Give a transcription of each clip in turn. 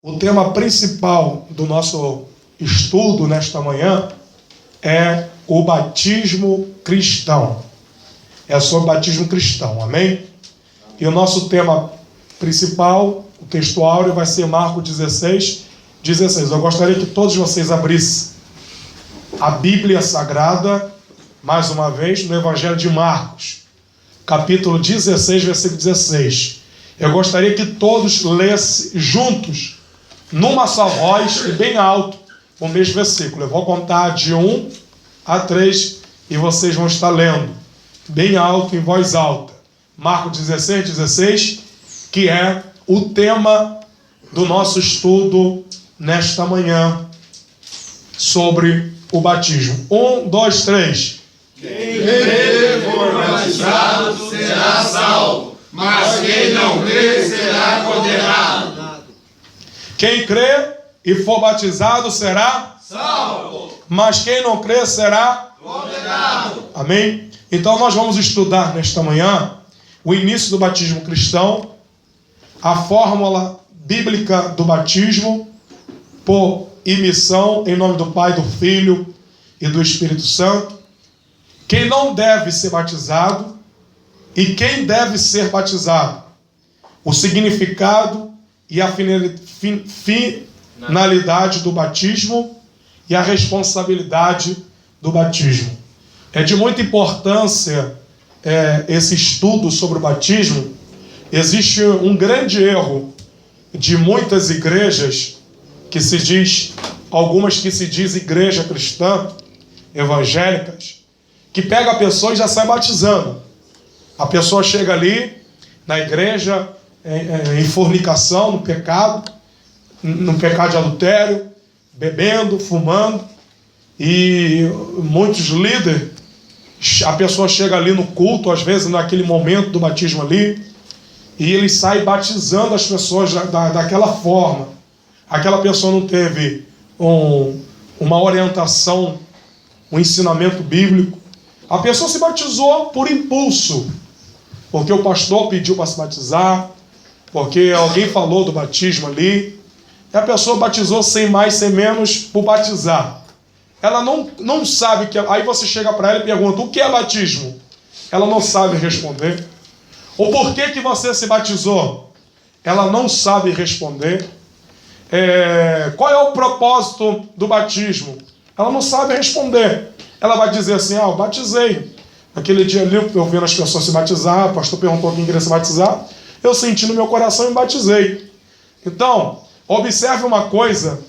O tema principal do nosso estudo nesta manhã é o batismo cristão. É sobre o batismo cristão, amém? E o nosso tema principal, o texto áureo, vai ser Marcos 16. Eu gostaria que todos vocês abrissem a Bíblia Sagrada, mais uma vez, no Evangelho de Marcos, capítulo 16, versículo 16. Eu gostaria que todos lessem juntos, numa só voz e bem alto, o mesmo versículo. Eu vou contar de 1 a 3 e vocês vão estar lendo bem alto, em voz alta. Marcos 16, 16, que é o tema do nosso estudo nesta manhã sobre o batismo. 1, 2, 3. Quem crê e for batizado será salvo, mas quem não crê será condenado. Quem crê e for batizado será salvo, mas quem não crê será condenado. Amém? Então nós vamos estudar nesta manhã o início do batismo cristão, a fórmula bíblica do batismo por imissão em nome do Pai, do Filho e do Espírito Santo, quem não deve ser batizado e quem deve ser batizado, o significado e a finalidade do batismo e a responsabilidade do batismo. É de muita importância esse estudo sobre o batismo. Existe um grande erro de muitas igrejas que se diz, algumas que se diz igreja cristã, evangélicas, que pega a pessoa e já sai batizando. A pessoa chega ali na igreja em fornicação, no pecado de adultério, bebendo, fumando, e muitos líderes, a pessoa chega ali no culto, às vezes naquele momento do batismo ali, e ele sai batizando as pessoas daquela forma. Aquela pessoa não teve uma orientação, um ensinamento bíblico. A pessoa se batizou por impulso, porque o pastor pediu para se batizar, porque alguém falou do batismo ali, e a pessoa batizou sem mais, sem menos, por batizar. Ela não sabe que... Aí você chega para ela e pergunta, o que é batismo? Ela não sabe responder. O porquê que você se batizou? Ela não sabe responder. Qual é o propósito do batismo? Ela não sabe responder. Ela vai dizer assim, eu batizei. Naquele dia ali, eu vendo as pessoas se batizar, o pastor perguntou quem queria se batizar, eu senti no meu coração e me batizei. Então, observe uma coisa,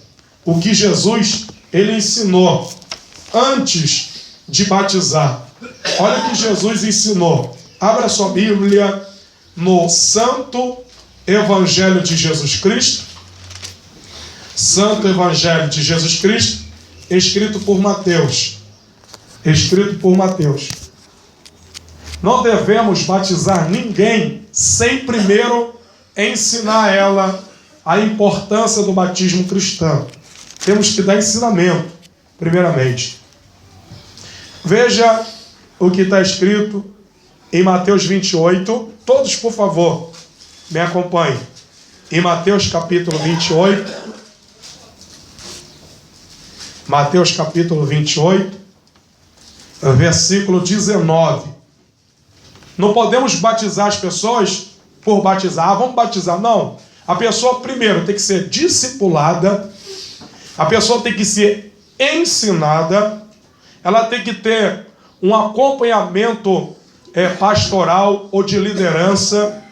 o que Jesus, ele ensinou antes de batizar. Olha o que Jesus ensinou. Abra sua Bíblia no Santo Evangelho de Jesus Cristo. Santo Evangelho de Jesus Cristo, escrito por Mateus. Escrito por Mateus. Não devemos batizar ninguém sem primeiro ensinar ela a importância do batismo cristão. Temos que dar ensinamento, primeiramente. Veja o que está escrito em Mateus 28. Todos, por favor, me acompanhem. Em Mateus capítulo 28. Mateus capítulo 28, versículo 19. Não podemos batizar as pessoas por batizar. Vamos batizar. Não. A pessoa, primeiro, tem que ser discipulada. A pessoa tem que ser ensinada. Ela tem que ter um acompanhamento pastoral ou de liderança.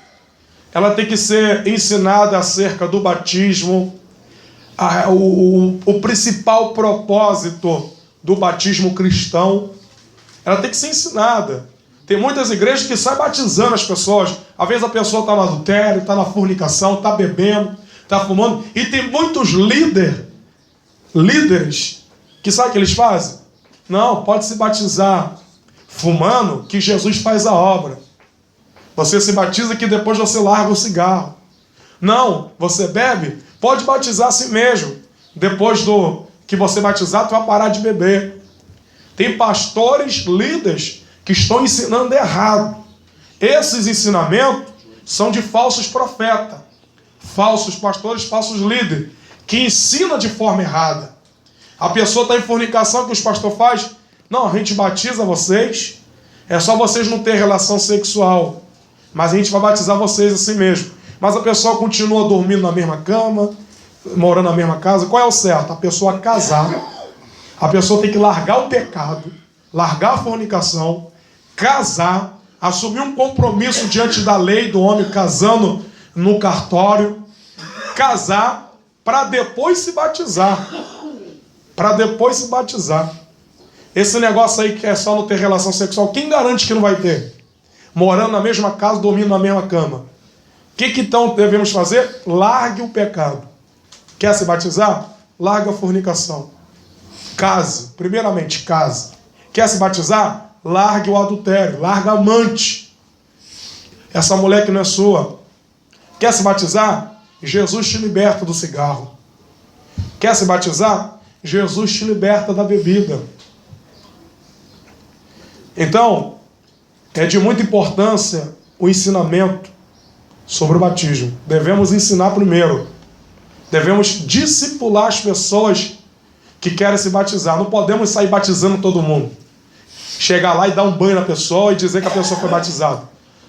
Ela tem que ser ensinada acerca do batismo. O principal propósito do batismo cristão. Ela tem que ser ensinada. Tem muitas igrejas que saem batizando as pessoas. Às vezes a pessoa está no adultério, está na fornicação, está bebendo, está fumando. E tem muitos líderes que sabe o que eles fazem? Não, pode se batizar fumando, que Jesus faz a obra. Você se batiza que depois você larga o cigarro. Não, você bebe, pode batizar a si mesmo. Depois do que você batizar, tu vai parar de beber. Tem pastores, líderes, que estão ensinando errado. Esses ensinamentos são de falsos profetas. falsos pastores, falsos líderes, que ensinam de forma errada. A pessoa está em fornicação, que os pastores fazem? Não, a gente batiza vocês, é só vocês não terem relação sexual, mas a gente vai batizar vocês assim mesmo. Mas a pessoa continua dormindo na mesma cama, morando na mesma casa. Qual é o certo? A pessoa casar, a pessoa tem que largar o pecado, largar a fornicação, casar, assumir um compromisso diante da lei do homem, casando no cartório, casar para depois se batizar. Para depois se batizar. Esse negócio aí que é só não ter relação sexual, quem garante que não vai ter? Morando na mesma casa, dormindo na mesma cama. O que então devemos fazer? Largue o pecado. Quer se batizar? Larga a fornicação. Case. Primeiramente, case. Quer se batizar? Largue o adultério. Larga a amante. Essa mulher que não é sua. Quer se batizar? Jesus te liberta do cigarro. Quer se batizar? Jesus te liberta da bebida. Então, é de muita importância o ensinamento sobre o batismo. Devemos ensinar primeiro. Devemos discipular as pessoas que querem se batizar. Não podemos sair batizando todo mundo. Chegar lá e dar um banho na pessoa e dizer que a pessoa foi batizada.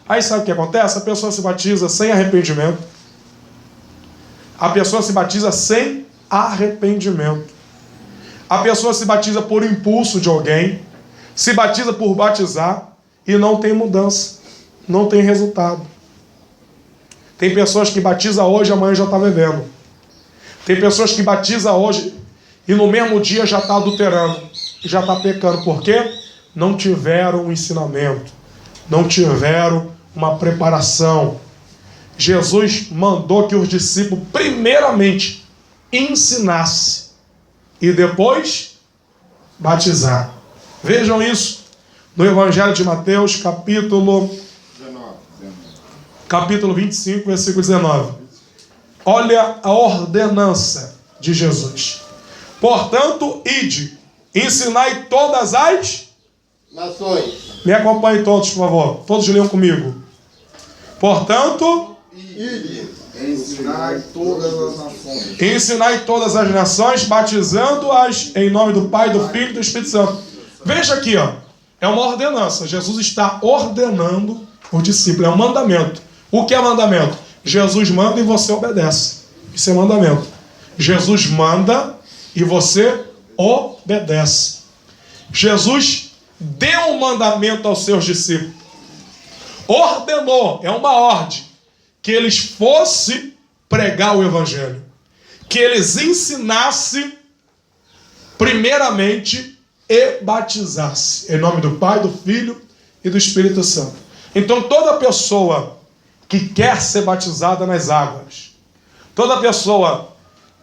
Aí sabe o que acontece? A pessoa se batiza sem arrependimento. A pessoa se batiza sem arrependimento. A pessoa se batiza por impulso de alguém. Se batiza por batizar e não tem mudança. Não tem resultado. Tem pessoas que batizam hoje e amanhã já está bebendo. Tem pessoas que batizam hoje e no mesmo dia já está adulterando. Já está pecando. Por quê? Não tiveram um ensinamento. Não tiveram uma preparação. Jesus mandou que os discípulos primeiramente ensinassem e depois batizar. Vejam isso no Evangelho de Mateus, capítulo 25, versículo 19. Olha a ordenança de Jesus. Portanto, ide, ensinai todas as nações. Me acompanhem todos, por favor. Todos leiam comigo. Portanto, ide, ensinai todas as nações. Ensinai todas as nações, batizando-as em nome do Pai, do Filho e do Espírito Santo. Veja aqui, ó. É uma ordenança. Jesus está ordenando o discípulo. É um mandamento. O que é mandamento? Jesus manda e você obedece. Isso é mandamento. Jesus manda e você obedece. Jesus deu um mandamento aos seus discípulos. Ordenou, é uma ordem, que eles fossem pregar o Evangelho. Que eles ensinassem primeiramente e batizassem. Em nome do Pai, do Filho e do Espírito Santo. Então toda pessoa que quer ser batizada nas águas, toda pessoa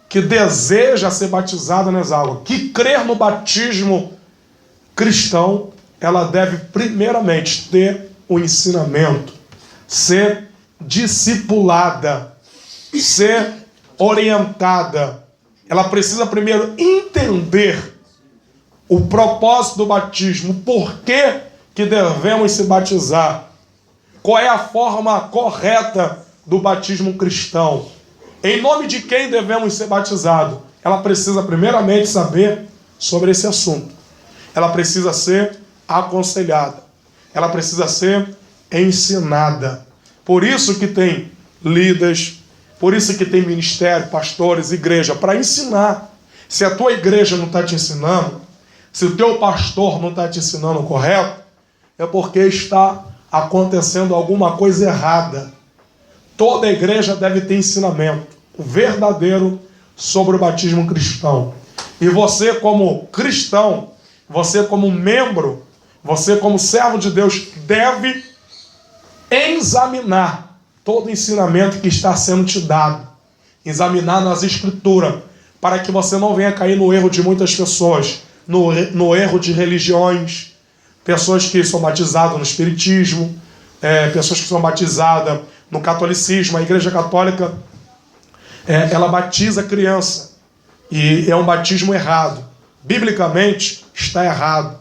que deseja ser batizada nas águas, que crer no batismo cristão, ela deve primeiramente ter o ensinamento, ser discipulada, ser orientada. Ela precisa primeiro entender o propósito do batismo, por que devemos se batizar, qual é a forma correta do batismo cristão, em nome de quem devemos ser batizados. Ela precisa primeiramente saber sobre esse assunto. Ela precisa ser aconselhada. Ela precisa ser ensinada. Por isso que tem líderes, por isso que tem ministério, pastores, igreja, para ensinar. Se a tua igreja não está te ensinando, se o teu pastor não está te ensinando o correto, é porque está acontecendo alguma coisa errada. Toda igreja deve ter ensinamento verdadeiro sobre o batismo cristão. E você como cristão, você como membro, você como servo de Deus, deve examinar todo o ensinamento que está sendo te dado. Examinar nas escrituras, para que você não venha cair no erro de muitas pessoas, no erro de religiões, pessoas que são batizadas no espiritismo, pessoas que são batizadas no catolicismo. A Igreja Católica, ela batiza a criança, e é um batismo errado. Biblicamente, está errado.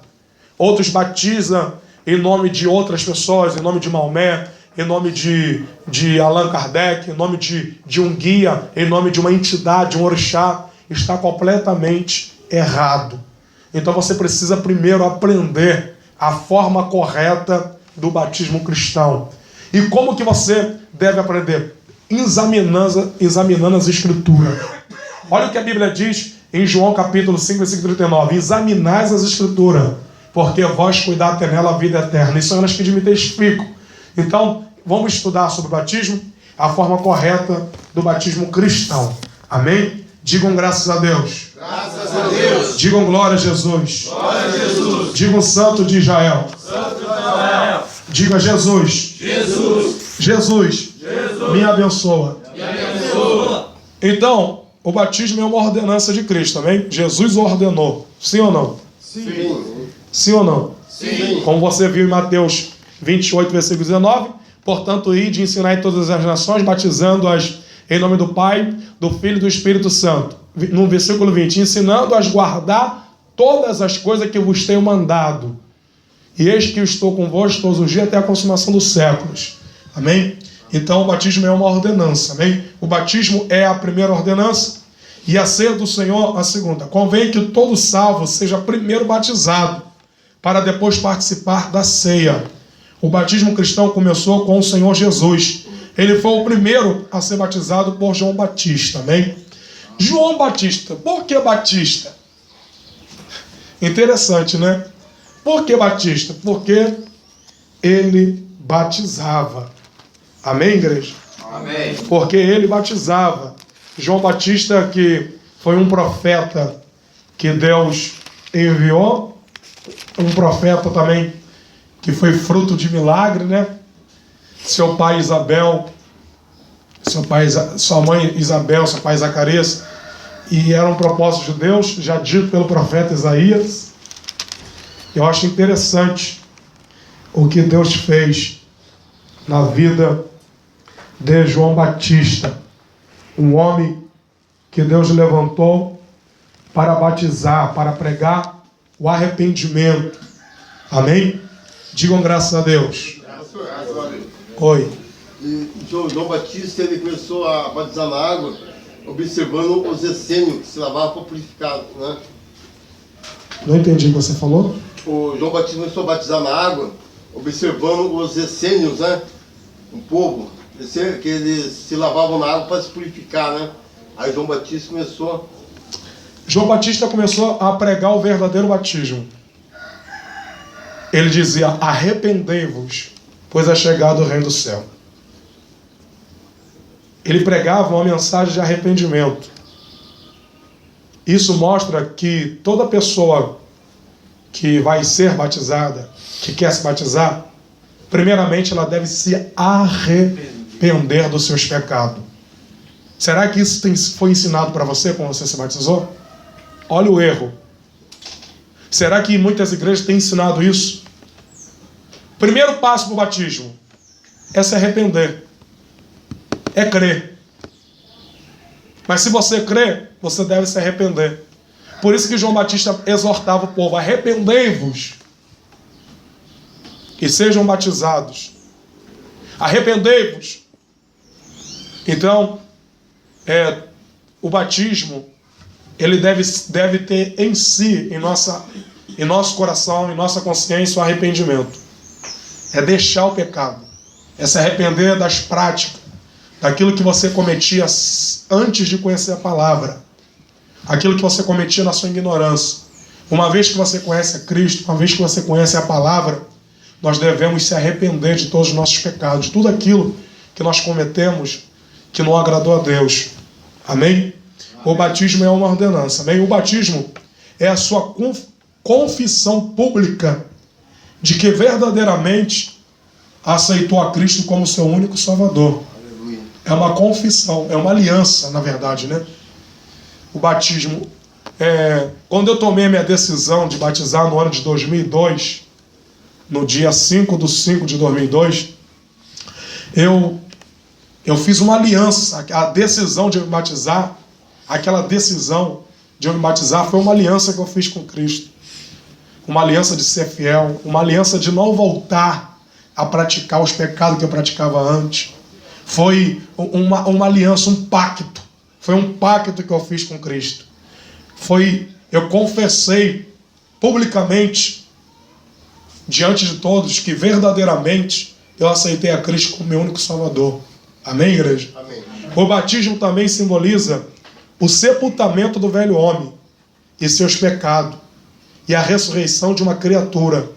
Outros batizam em nome de outras pessoas, em nome de Maomé, em nome de Allan Kardec, em nome de um guia, em nome de uma entidade, um orixá, está completamente errado. Então você precisa primeiro aprender a forma correta do batismo cristão. E como que você deve aprender? Examinando as Escrituras. Olha o que a Bíblia diz em João capítulo 5, versículo 39. Examinais as Escrituras, porque vós cuidar até nela a vida eterna. Isso é elas que me testifico. Então, vamos estudar sobre o batismo, a forma correta do batismo cristão. Amém? Digam graças a Deus. Graças a Deus. Digam glória a Jesus. Glória a Jesus. Digam Santo de Israel. Santo de Israel. Diga Jesus. Jesus. Jesus. Jesus. Me abençoa. Me abençoa. Então, o batismo é uma ordenança de Cristo, amém? Jesus ordenou. Sim ou não? Sim. Sim ou não? Sim. Como você viu em Mateus 28, versículo 19. Portanto, ide e ensinai todas as nações, batizando-as em nome do Pai, do Filho e do Espírito Santo. No versículo 20. Ensinando-as a guardar todas as coisas que vos tenho mandado. E eis que eu estou convosco todos os dias até a consumação dos séculos. Amém? Então o batismo é uma ordenança. Amém? O batismo é a primeira ordenança e a ceia do Senhor a segunda. Convém que todo salvo seja primeiro batizado, para depois participar da ceia. O batismo cristão começou com o Senhor Jesus. Ele foi o primeiro a ser batizado por João Batista. Amém? João Batista. Por que Batista? Interessante, né? Por que Batista? Porque ele batizava. Amém, igreja? Amém. Porque ele batizava. João Batista, que foi um profeta que Deus enviou, um profeta também que foi fruto de milagre, né? Sua mãe Isabel, seu pai Zacarias, e era um propósito de Deus, já dito pelo profeta Isaías. Eu acho interessante o que Deus fez na vida de João Batista, um homem que Deus levantou para batizar, para pregar o arrependimento. Amém? Digam graças a Deus. Oi. E João Batista, ele começou a batizar na água, observando os essênios que se lavavam para purificar, né? Não entendi o que você falou. O João Batista começou a batizar na água, observando os essênios, né? O povo, que eles se lavavam na água para se purificar, né? Aí João Batista começou a pregar o verdadeiro batismo. Ele dizia: arrependei-vos, pois é chegado o reino do céu. Ele pregava uma mensagem de arrependimento. Isso mostra que toda pessoa que vai ser batizada, que quer se batizar, primeiramente ela deve se arrepender dos seus pecados. Será que isso foi ensinado para você quando você se batizou? Olha o erro. Será que muitas igrejas têm ensinado isso? Primeiro passo para o batismo é se arrepender. É crer. Mas se você crê, você deve se arrepender. Por isso que João Batista exortava o povo: arrependei-vos e sejam batizados. Arrependei-vos. Então, o batismo, ele deve ter em si, em nosso coração, em nossa consciência, o arrependimento. É deixar o pecado. É se arrepender das práticas, daquilo que você cometia antes de conhecer a palavra, aquilo que você cometia na sua ignorância. Uma vez que você conhece a Cristo, uma vez que você conhece a palavra, nós devemos se arrepender de todos os nossos pecados, de tudo aquilo que nós cometemos que não agradou a Deus. Amém? O batismo é uma ordenança. Amém? O batismo é a sua confissão pública de que verdadeiramente aceitou a Cristo como seu único Salvador. É uma confissão, é uma aliança, na verdade, né? O batismo. Quando eu tomei a minha decisão de batizar no ano de 2002, no dia 5/5/2002, eu fiz uma aliança. A decisão de eu me batizar, aquela decisão de eu me batizar foi uma aliança que eu fiz com Cristo. Uma aliança de ser fiel, uma aliança de não voltar a praticar os pecados que eu praticava antes. Foi uma aliança, um pacto. Foi um pacto que eu fiz com Cristo. Eu confessei publicamente, diante de todos, que verdadeiramente eu aceitei a Cristo como meu único Salvador. Amém, igreja? Amém. O batismo também simboliza o sepultamento do velho homem e seus pecados, e a ressurreição de uma criatura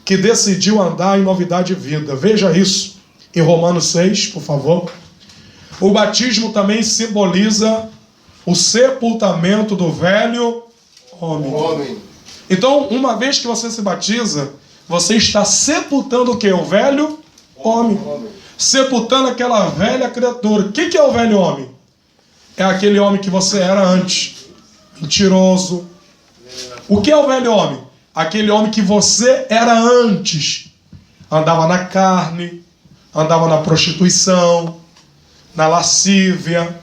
que decidiu andar em novidade de vida. Veja isso em Romanos 6, por favor. O batismo também simboliza o sepultamento do velho homem. Então, uma vez que você se batiza, você está sepultando o quê? O velho homem. Sepultando aquela velha criatura. O que é o velho homem? É aquele homem que você era antes. Mentiroso. O que é o velho homem? Aquele homem que você era antes. Andava na carne, andava na prostituição, na lascívia,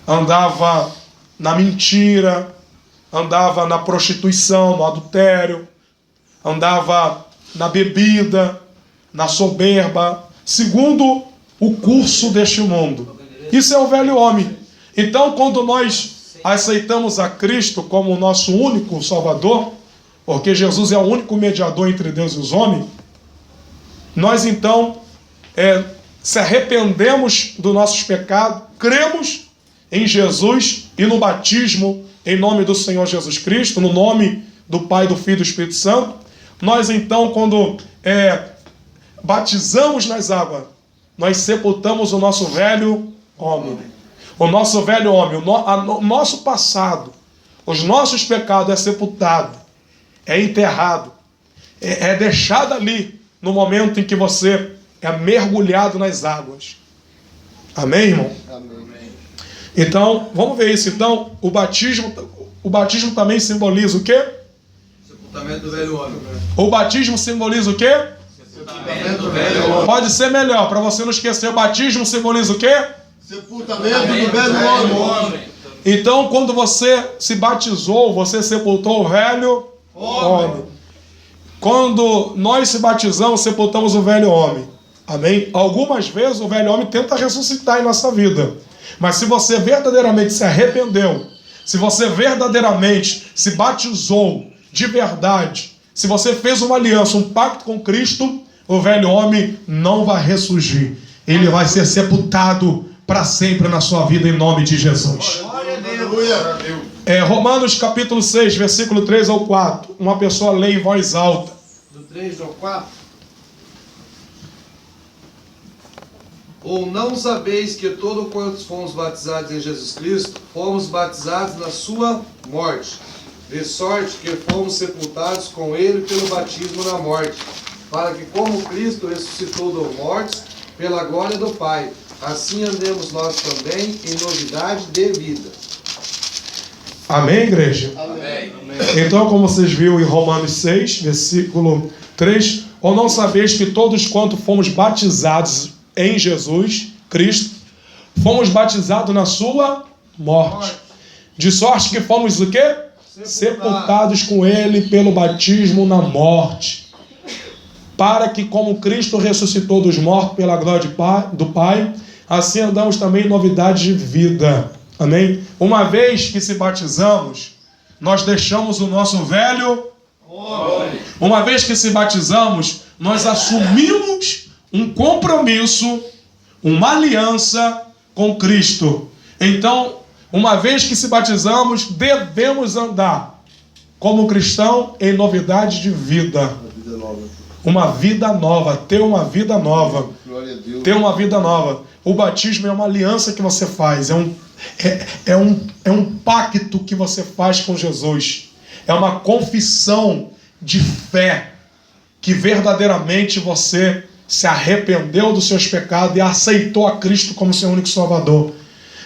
andava na mentira, andava na prostituição, no adultério, andava na bebida, na soberba, segundo o curso deste mundo. Isso é o velho homem. Então, quando nós aceitamos a Cristo como o nosso único Salvador, porque Jesus é o único mediador entre Deus e os homens, nós então se arrependemos dos nossos pecados, cremos em Jesus e no batismo em nome do Senhor Jesus Cristo, no nome do Pai, do Filho e do Espírito Santo. Nós então, quando batizamos nas águas, nós sepultamos o nosso velho homem. O nosso velho homem, o nosso passado, os nossos pecados é sepultado, é enterrado, é deixado ali no momento em que você é mergulhado nas águas. Amém, irmão? Amém. Então, vamos ver isso. Então, o batismo também simboliza o quê? Sepultamento do velho homem. O batismo simboliza o quê? Sepultamento do velho homem. Pode ser melhor, para você não esquecer. O batismo simboliza o quê? Sepultamento do velho homem. Então, quando você se batizou, você sepultou o velho homem. Quando nós se batizamos, sepultamos o velho homem. Amém? Algumas vezes o velho homem tenta ressuscitar em nossa vida. Mas se você verdadeiramente se arrependeu, se você verdadeiramente se batizou de verdade, se você fez uma aliança, um pacto com Cristo, o velho homem não vai ressurgir. Ele vai ser sepultado para sempre na sua vida em nome de Jesus. Romanos capítulo 6, versículo 3 ao 4. Uma pessoa lê em voz alta. Do 3 ao 4. Ou não sabeis que todos quantos fomos batizados em Jesus Cristo, fomos batizados na sua morte, de sorte que fomos sepultados com ele pelo batismo na morte, para que como Cristo ressuscitou dos mortos, pela glória do Pai, assim andemos nós também em novidade de vida. Amém, igreja? Amém. Então, como vocês viram em Romanos 6, versículo 3, ou não sabeis que todos quanto fomos batizados em Jesus Cristo, fomos batizados na sua morte. De sorte que fomos o quê? Sepultados com ele pelo batismo na morte. Para que como Cristo ressuscitou dos mortos pela glória do Pai, assim andamos também em novidade de vida. Amém? Uma vez que se batizamos, nós deixamos o nosso velho homem. Uma vez que se batizamos, nós assumimos um compromisso, uma aliança com Cristo. Então, uma vez que se batizamos, devemos andar como cristão em novidade de vida. Uma vida nova, ter uma vida nova. Ter uma vida nova. O batismo é uma aliança que você faz, é um pacto que você faz com Jesus. É uma confissão de fé que verdadeiramente você se arrependeu dos seus pecados e aceitou a Cristo como seu único Salvador.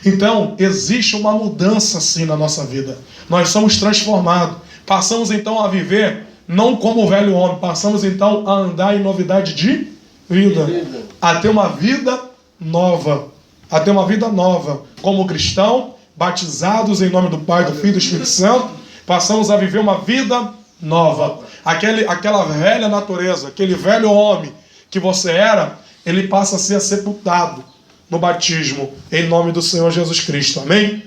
Então, existe uma mudança assim na nossa vida. Nós somos transformados. Passamos então a viver não como o velho homem, passamos então a andar em novidade de vida. A ter uma vida nova. A ter uma vida nova. Como cristão, batizados em nome do Pai, do Filho e do Espírito Santo, passamos a viver uma vida nova. Aquela velha natureza, aquele velho homem que você era, ele passa a ser sepultado no batismo, em nome do Senhor Jesus Cristo. Amém?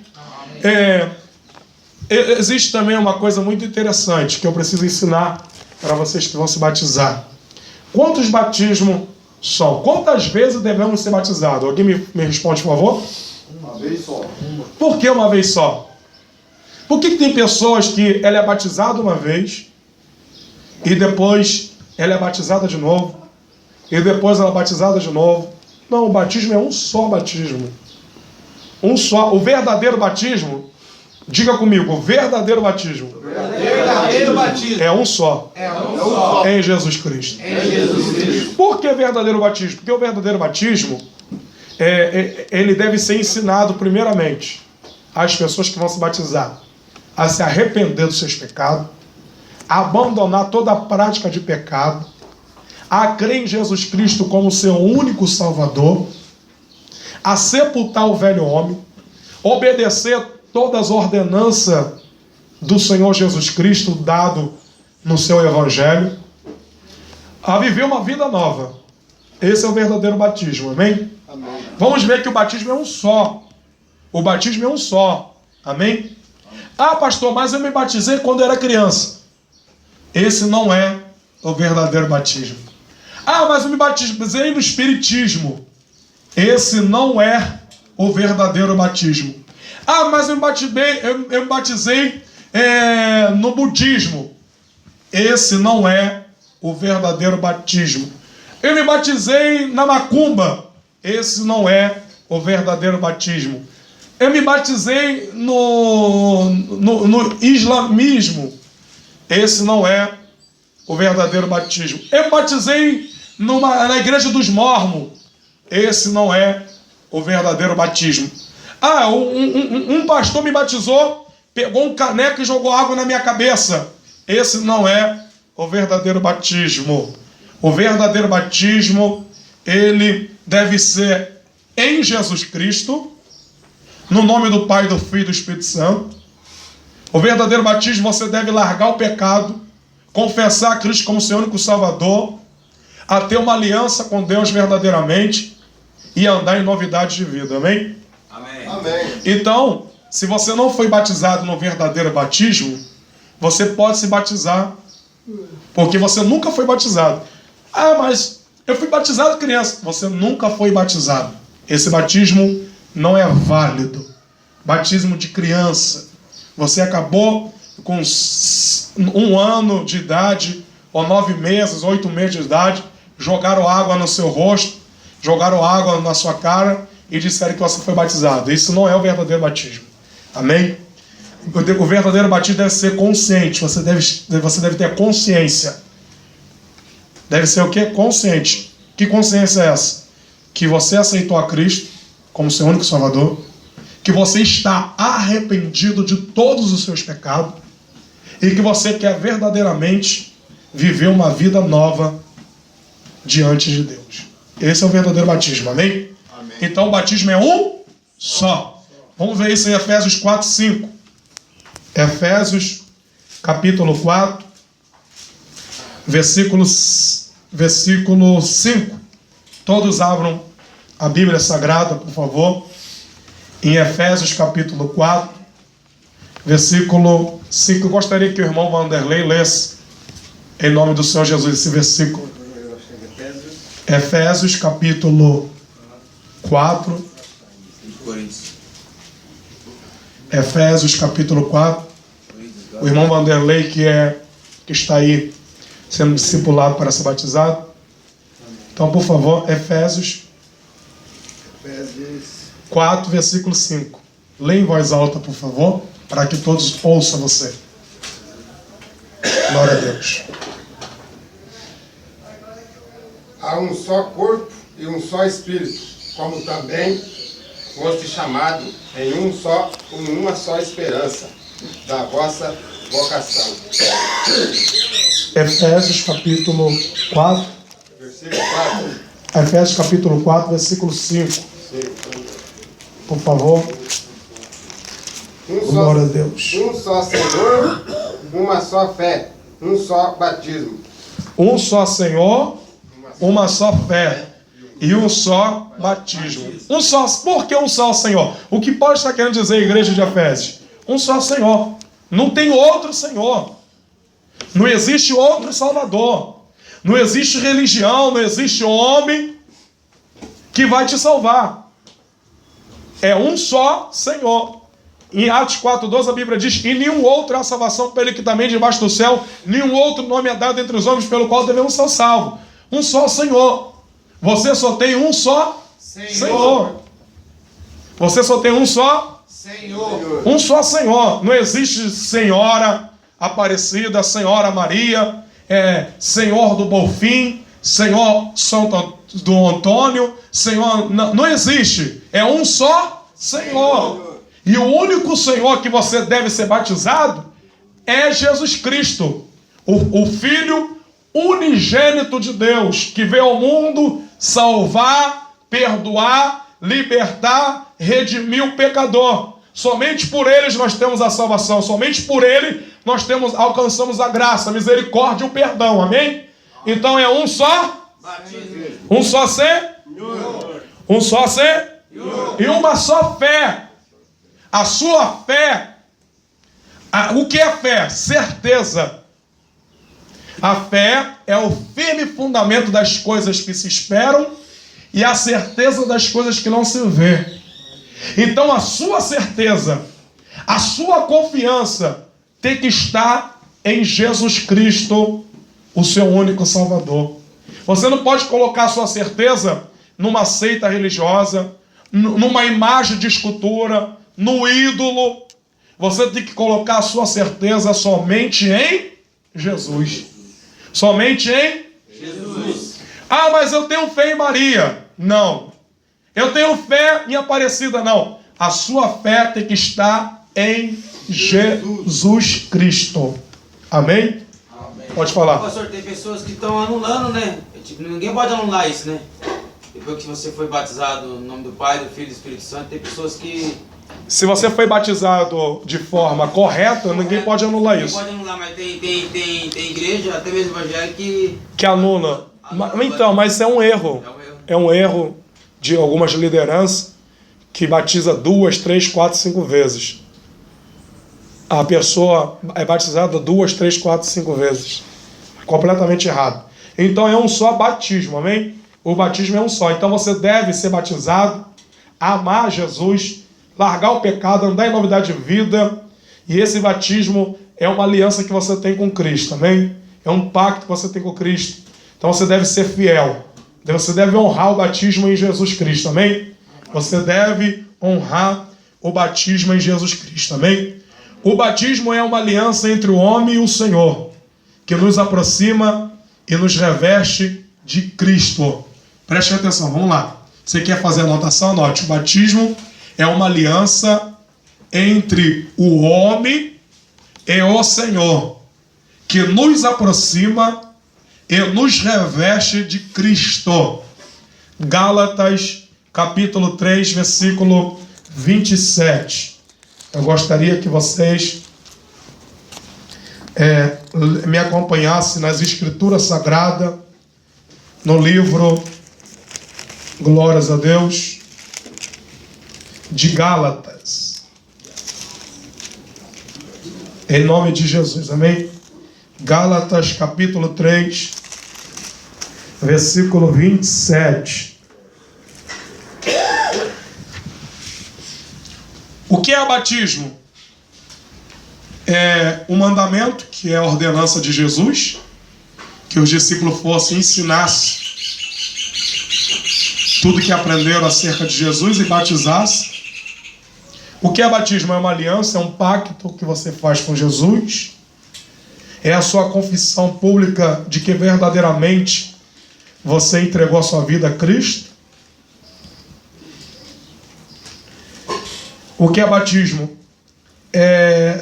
Existe também uma coisa muito interessante que eu preciso ensinar para vocês que vão se batizar. Quantos batismos são? Quantas vezes devemos ser batizados? Alguém me responde, por favor? Uma vez só. Por que uma vez só? Por que tem pessoas que ela é batizada uma vez e depois ela é batizada de novo e depois ela é batizada de novo? Não, o batismo é um só batismo. Um só. O verdadeiro batismo, diga comigo, o verdadeiro batismo. Verdadeiro batismo. É um só. É um só. Em Jesus Cristo. Em Jesus Cristo. Por que verdadeiro batismo? Porque o verdadeiro batismo, ele deve ser ensinado primeiramente às pessoas que vão se batizar a se arrepender dos seus pecados, a abandonar toda a prática de pecado, a crer em Jesus Cristo como seu único Salvador, a sepultar o velho homem, obedecer todas as ordenanças do Senhor Jesus Cristo dado no seu Evangelho, a viver uma vida nova. Esse é o verdadeiro batismo, amém? Amém. Vamos ver que o batismo é um só. O batismo é um só, amém? Ah, pastor, mas eu me batizei quando era criança. Esse não é o verdadeiro batismo. Ah, mas eu me batizei no espiritismo. Esse não é o verdadeiro batismo. Ah, mas eu me batizei no budismo. Esse não é o verdadeiro batismo. Eu me batizei na macumba. Esse não é o verdadeiro batismo. Eu me batizei no islamismo. Esse não é o verdadeiro batismo. Eu me batizei na igreja dos mormons. Esse não é o verdadeiro batismo. Ah, um pastor me batizou, pegou um caneco e jogou água na minha cabeça. Esse não é o verdadeiro batismo. O verdadeiro batismo, ele deve ser em Jesus Cristo, no nome do Pai, do Filho e do Espírito Santo. O verdadeiro batismo, você deve largar o pecado, confessar a Cristo como seu único Salvador, a ter uma aliança com Deus verdadeiramente e andar em novidade de vida, amém? Amém. Amém. Então, se você não foi batizado no verdadeiro batismo, você pode se batizar, porque você nunca foi batizado. Ah, mas eu fui batizado criança. Você nunca foi batizado. Esse batismo não é válido. Batismo de criança. Você acabou com 1 ano de idade, ou 9 meses, 8 meses de idade, jogaram água no seu rosto, jogaram água na sua cara e disseram que você foi batizado. Isso não é o verdadeiro batismo. Amém? O verdadeiro batismo deve ser consciente. Você deve ter consciência. Deve ser o quê? Consciente. Que consciência é essa? Que você aceitou a Cristo como seu único Salvador, que você está arrependido de todos os seus pecados e que você quer verdadeiramente viver uma vida nova diante de Deus. Esse é o verdadeiro batismo, amém? Amém. Então o batismo é um só. Vamos ver isso em Efésios 4, 5. Efésios capítulo 4, versículo 5. Todos abram a Bíblia Sagrada, por favor. Em Efésios capítulo 4, versículo 5. Eu gostaria que o irmão Vanderlei lesse, em nome do Senhor Jesus, esse versículo. Efésios capítulo 4. Efésios capítulo 4. O irmão Vanderlei, que está aí sendo discipulado para ser batizado. Então, por favor, Efésios 4, versículo 5. Leia em voz alta, por favor, para que todos ouçam você. Glória a Deus. Há um só corpo e um só espírito, como também foste chamado em uma só esperança da vossa vocação. Efésios capítulo 4. Versículo 4. Efésios capítulo 4, versículo 5. Por favor. Glória a Deus. Um só Senhor, uma só fé, um só batismo. Um só Senhor, uma só fé e um só batismo. Um só. Por que um só Senhor? O que Paulo está querendo dizer, igreja de Efésios? Um só Senhor. Não tem outro Senhor. Não existe outro Salvador. Não existe religião, não existe homem que vai te salvar. É um só Senhor. Em Atos 4:12 a Bíblia diz: e nenhum outro há salvação para ele que também debaixo do céu, nenhum outro nome é dado entre os homens pelo qual devemos ser salvos. Um só Senhor. Você só tem um só Senhor. Você só tem um só Senhor. Um só Senhor. Não existe Senhora Aparecida, Senhora Maria, Senhor do Bonfim, Senhor Santo do Antônio, Senhor... Não existe. É um só Senhor. E o único Senhor que você deve ser batizado é Jesus Cristo, o Filho unigênito de Deus, que veio ao mundo salvar, perdoar, libertar, redimir o pecador. Somente por eles nós temos a salvação. Somente por ele nós alcançamos a graça, a misericórdia e o perdão. Amém? Então é um só batismo. Um só Senhor. Um só Senhor. E uma só fé. A sua fé. O que é fé? Certeza. A fé é o firme fundamento das coisas que se esperam e a certeza das coisas que não se vê. Então a sua certeza, a sua confiança tem que estar em Jesus Cristo, o seu único Salvador. Você não pode colocar a sua certeza numa seita religiosa, numa imagem de escultura, no ídolo. Você tem que colocar a sua certeza somente em Jesus. Somente em Jesus. Ah, mas eu tenho fé em Maria. Não. Eu tenho fé em Aparecida. Não. A sua fé tem que estar em Jesus Cristo. Amém? Amém. Pode falar. Pastor, tem pessoas que estão anulando, né? Tipo, ninguém pode anular isso, né? Depois que você foi batizado no nome do Pai, do Filho e do Espírito Santo, tem pessoas que... Se você foi batizado de forma correta, ninguém pode anular isso. Ninguém pode anular, mas tem igreja, até mesmo evangélica, que anula. Então, mas é um erro. É um erro de algumas lideranças que batiza 2, 3, 4, 5 vezes. A pessoa é batizada 2, 3, 4, 5 vezes. Completamente errado. Então é um só batismo, amém? O batismo é um só. Então você deve ser batizado, amar Jesus, largar o pecado, andar em novidade de vida. E esse batismo é uma aliança que você tem com Cristo, amém? É um pacto que você tem com Cristo. Então você deve ser fiel. Você deve honrar o batismo em Jesus Cristo, amém? Você deve honrar o batismo em Jesus Cristo, amém? O batismo é uma aliança entre o homem e o Senhor, que nos aproxima e nos reveste de Cristo. Preste atenção, vamos lá. Você quer fazer a anotação? Anote. O batismo é uma aliança entre o homem e o Senhor, que nos aproxima e nos reveste de Cristo. Gálatas, capítulo 3, versículo 27. Eu gostaria que vocês me acompanhassem nas Escrituras Sagradas, no livro, glórias a Deus, de Gálatas. Em nome de Jesus, amém? Gálatas, capítulo 3, versículo 27. O que é batismo? É um mandamento, que é a ordenança de Jesus, que os discípulos fossem ensinassem tudo que aprenderam acerca de Jesus e batizassem. O que é batismo? É uma aliança, é um pacto que você faz com Jesus. É a sua confissão pública de que verdadeiramente você entregou a sua vida a Cristo. O que é batismo?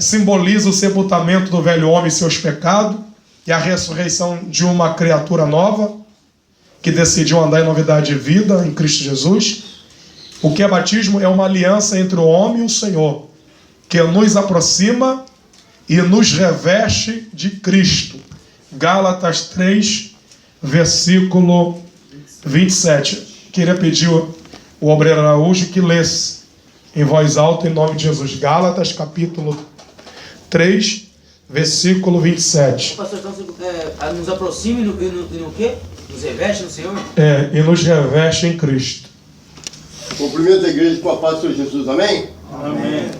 Simboliza o sepultamento do velho homem e seus pecados e a ressurreição de uma criatura nova que decidiu andar em novidade de vida em Cristo Jesus. O que é batismo? É uma aliança entre o homem e o Senhor, que nos aproxima e nos reveste de Cristo. Gálatas 3, versículo 27. Queria pedir o obreiro Araújo que lesse em voz alta em nome de Jesus. Gálatas, capítulo 3, versículo 27. Pastor, então nos aproxima e no quê? Nos reveste no Senhor? E nos reveste em Cristo. Cumprimento a igreja com a paz do Senhor Jesus, amém? Amém.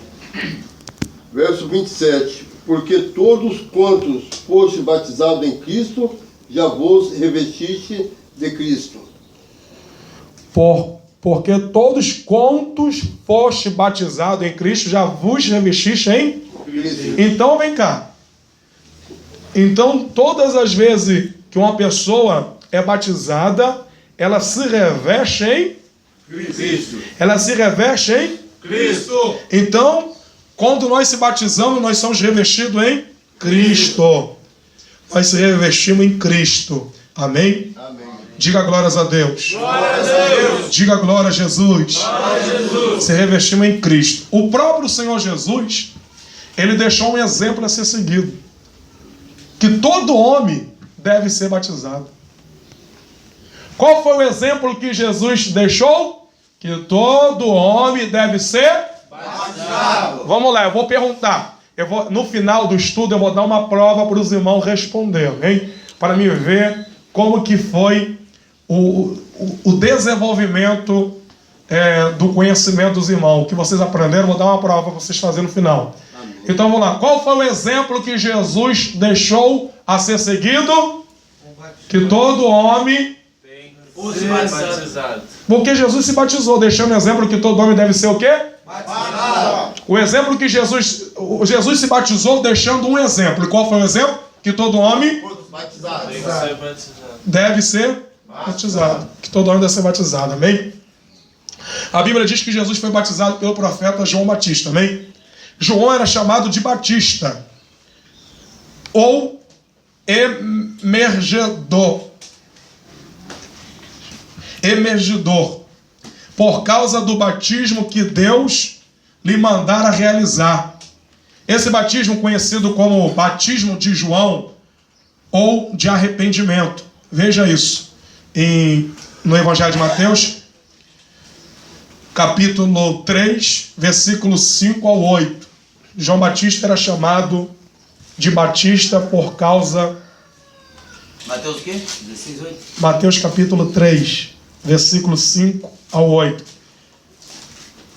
Verso 27. Porque todos quantos foste batizados em Cristo, já vos revestiste de Cristo. Porque todos quantos foste batizados em Cristo, já vos revestiste em Cristo. Então vem cá. Então todas as vezes que uma pessoa é batizada, ela se reveste em Cristo. Ela se reveste em Cristo. Então, quando nós se batizamos, nós somos revestidos em Cristo. Nós se revestimos em Cristo. Amém? Amém. Diga glórias a Deus. Glória a Deus. Diga glória a Jesus. Glória a Jesus. Se revestimos em Cristo. O próprio Senhor Jesus, ele deixou um exemplo a ser seguido. Que todo homem deve ser batizado. Qual foi o exemplo que Jesus deixou? Que todo homem deve ser batizado. Vamos lá, eu vou perguntar. No final do estudo eu vou dar uma prova para os irmãos responderem, para me ver como que foi o desenvolvimento do conhecimento dos irmãos. O que vocês aprenderam, eu vou dar uma prova para vocês fazerem no final. Amém. Então vamos lá. Qual foi o exemplo que Jesus deixou a ser seguido? Que todo homem... batizado. Porque Jesus se batizou, deixando o exemplo que todo homem deve ser o quê? Batizado. O exemplo que Jesus se batizou deixando um exemplo. E qual foi o exemplo? Que todo homem deve ser batizado. Que todo homem deve ser batizado, amém? A Bíblia diz que Jesus foi batizado pelo profeta João Batista, amém? João era chamado de Batista, ou emergidor, por causa do batismo que Deus lhe mandara realizar. Esse batismo conhecido como batismo de João ou de arrependimento. Veja isso no Evangelho de Mateus, capítulo 3, versículos 5 ao 8. João Batista era chamado de Batista por causa... Mateus o quê? 16, 8? Mateus capítulo 3, versículos 5 ao 8.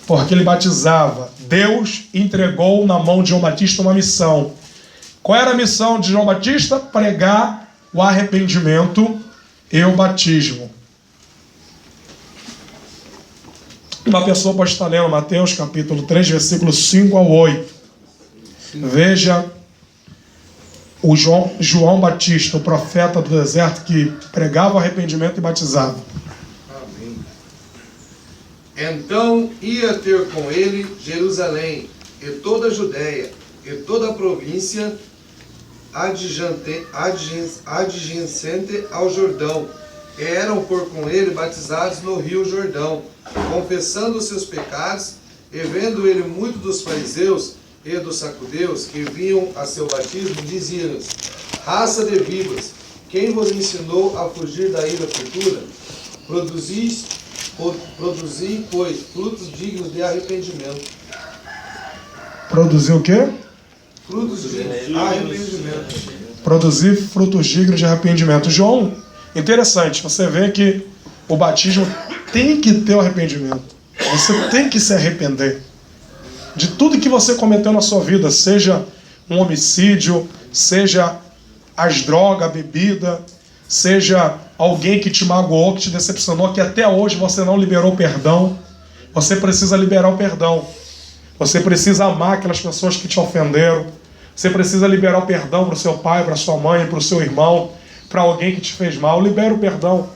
Porque ele batizava. Deus entregou na mão de João Batista uma missão. Qual era a missão de João Batista? Pregar o arrependimento e o batismo. Uma pessoa pode estar lendo Mateus capítulo 3, versículos 5 ao 8. Veja o João Batista, o profeta do deserto, que pregava o arrependimento e batizava. Amém. Então ia ter com ele Jerusalém, e toda a Judéia, e toda a província adjacente ao Jordão. E eram por com ele batizados no rio Jordão, confessando os seus pecados, e vendo ele muito dos fariseus e dos sacudeus que vinham a seu batismo, dizia-lhes: raça de víboras, quem vos ensinou a fugir da ira futura? Produzi, pois, frutos dignos de arrependimento. Produzir o quê? Frutos de arrependimento. Produzir frutos dignos de arrependimento. João, interessante, você vê que o batismo tem que ter o arrependimento. Você tem que se arrepender de tudo que você cometeu na sua vida, seja um homicídio, seja as drogas, a bebida, seja alguém que te magoou, que te decepcionou, que até hoje você não liberou perdão. Você precisa liberar o perdão. Você precisa amar aquelas pessoas que te ofenderam. Você precisa liberar o perdão para o seu pai, para a sua mãe, para o seu irmão, para alguém que te fez mal. Libera o perdão.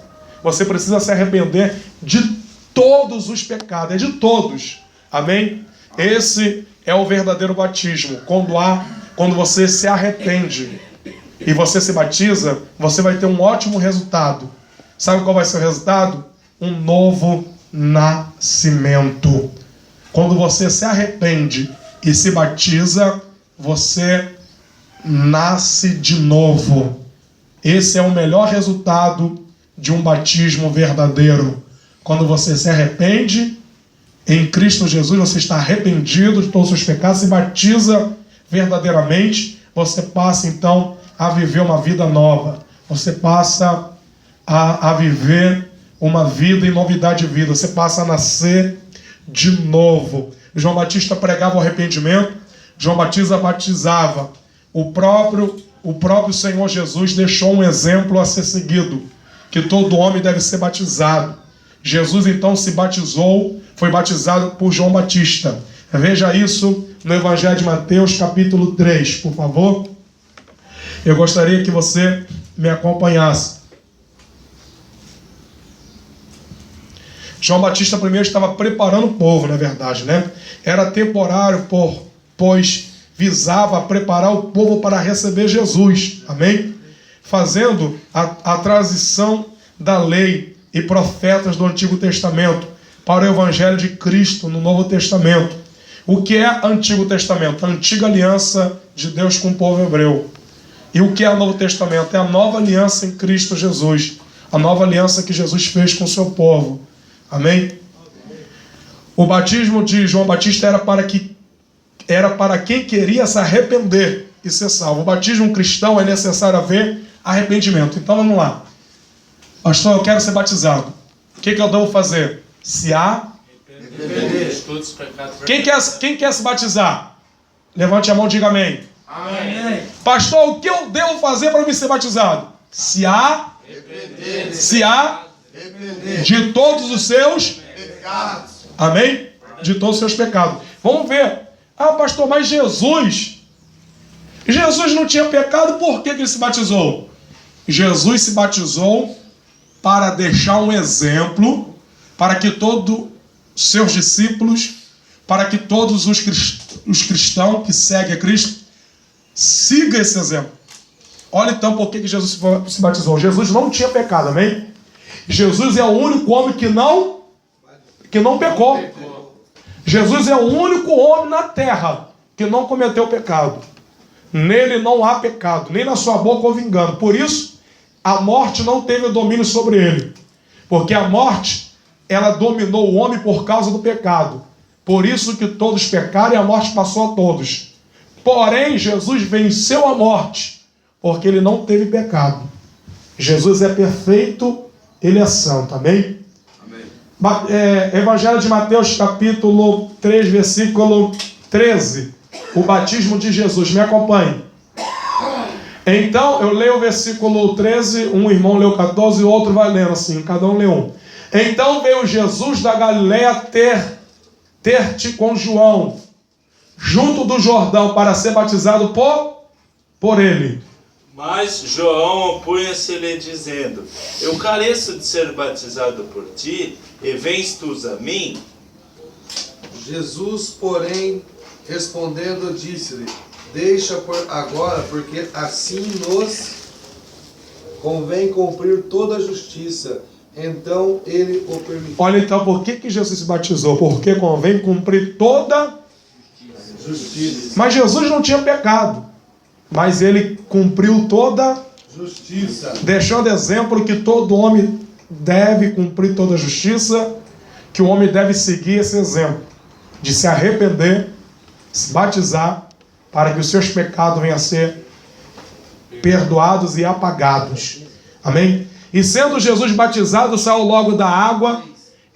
Você precisa se arrepender de todos os pecados, é de todos. Amém? Esse é o verdadeiro batismo. Quando você se arrepende e você se batiza, você vai ter um ótimo resultado. Sabe qual vai ser o resultado? Um novo nascimento. Quando você se arrepende e se batiza, você nasce de novo. Esse é o melhor resultado de um batismo verdadeiro. Quando você se arrepende, em Cristo Jesus, você está arrependido de todos os seus pecados, se batiza verdadeiramente, você passa então a viver uma vida nova. Você passa a viver uma vida em novidade de vida. Você passa a nascer de novo. João Batista pregava o arrependimento. João Batista batizava. O próprio Senhor Jesus deixou um exemplo a ser seguido, que todo homem deve ser batizado. Jesus então se batizou, foi batizado por João Batista. Veja isso no Evangelho de Mateus, capítulo 3, por favor. Eu gostaria que você me acompanhasse. João Batista primeiro estava preparando o povo, na verdade, né? Era temporário, pois visava preparar o povo para receber Jesus, amém? Fazendo a transição da lei e profetas do Antigo Testamento para o Evangelho de Cristo no Novo Testamento. O que é Antigo Testamento? A antiga aliança de Deus com o povo hebreu. E o que é o Novo Testamento? É a nova aliança em Cristo Jesus. A nova aliança que Jesus fez com o seu povo. Amém? O batismo de João Batista era para quem queria se arrepender e ser salvo. O batismo cristão é necessário haver arrependimento. Então vamos lá. Pastor, eu quero ser batizado. O que eu devo fazer? Se arrepender. Quem quer se batizar? Levante a mão e diga amém. Amém. Pastor, o que eu devo fazer para me ser batizado? Se arrepender de todos os seus pecados. Amém? De todos os seus pecados. Vamos ver. Ah, pastor, mas Jesus não tinha pecado, por que ele se batizou? Jesus se batizou para deixar um exemplo para que todos os seus discípulos, para que todos os cristãos que seguem a Cristo sigam esse exemplo. Olha então por que Jesus se batizou. Jesus não tinha pecado, amém? Jesus é o único homem que não pecou. Jesus é o único homem na terra que não cometeu pecado. Nele não há pecado, nem na sua boca houve engano. Por isso, a morte não teve domínio sobre ele. Porque a morte, ela dominou o homem por causa do pecado. Por isso que todos pecaram e a morte passou a todos. Porém, Jesus venceu a morte, porque ele não teve pecado. Jesus é perfeito, ele é santo, amém? Evangelho de Mateus, capítulo 3, versículo 13. O batismo de Jesus. Me acompanhe. Então, eu leio o versículo 13, um irmão leu 14 e o outro vai lendo assim, cada um lê um. Então veio Jesus da Galileia ter-te com João, junto do Jordão, para ser batizado por ele. Mas João opunha-se-lhe dizendo: eu careço de ser batizado por ti, e vens tu a mim? Jesus, porém, respondendo, disse-lhe: deixa por agora, porque assim nos convém cumprir toda a justiça. Então ele o permitiu. Olha então, por que Jesus se batizou? Porque convém cumprir toda Justiça. Mas Jesus não tinha pecado. Mas ele cumpriu toda Justiça. deixando exemplo que todo homem deve cumprir toda a justiça, que o homem deve seguir esse exemplo, de se arrepender, se batizar, para que os seus pecados venham a ser perdoados e apagados. Amém? E sendo Jesus batizado, saiu logo da água,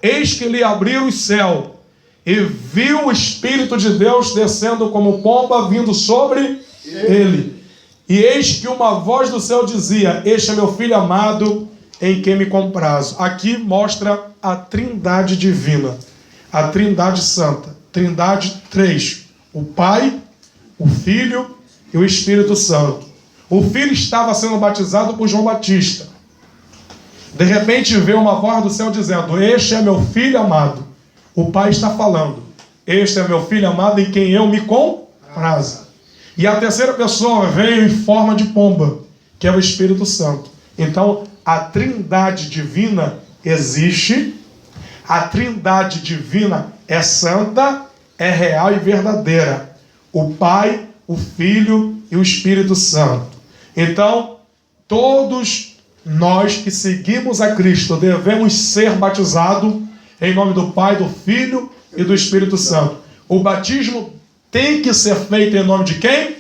eis que lhe abriu o céu, e viu o Espírito de Deus descendo como pomba, vindo sobre ele. E eis que uma voz do céu dizia: este é meu filho amado, em quem me comprazo. Aqui mostra a trindade divina, a trindade santa. Trindade 3. O Pai, o Filho e o Espírito Santo. O Filho estava sendo batizado por João Batista. De repente veio uma voz do céu dizendo: este é meu filho amado. O Pai está falando: este é meu filho amado, em quem eu me comprazo. E a terceira pessoa veio em forma de pomba, que é o Espírito Santo. Então, a trindade divina existe. A trindade divina é santa, é real e verdadeira. O Pai, o Filho e o Espírito Santo. Então, todos nós que seguimos a Cristo devemos ser batizados em nome do Pai, do Filho e do Espírito Santo. O batismo tem que ser feito em nome de quem?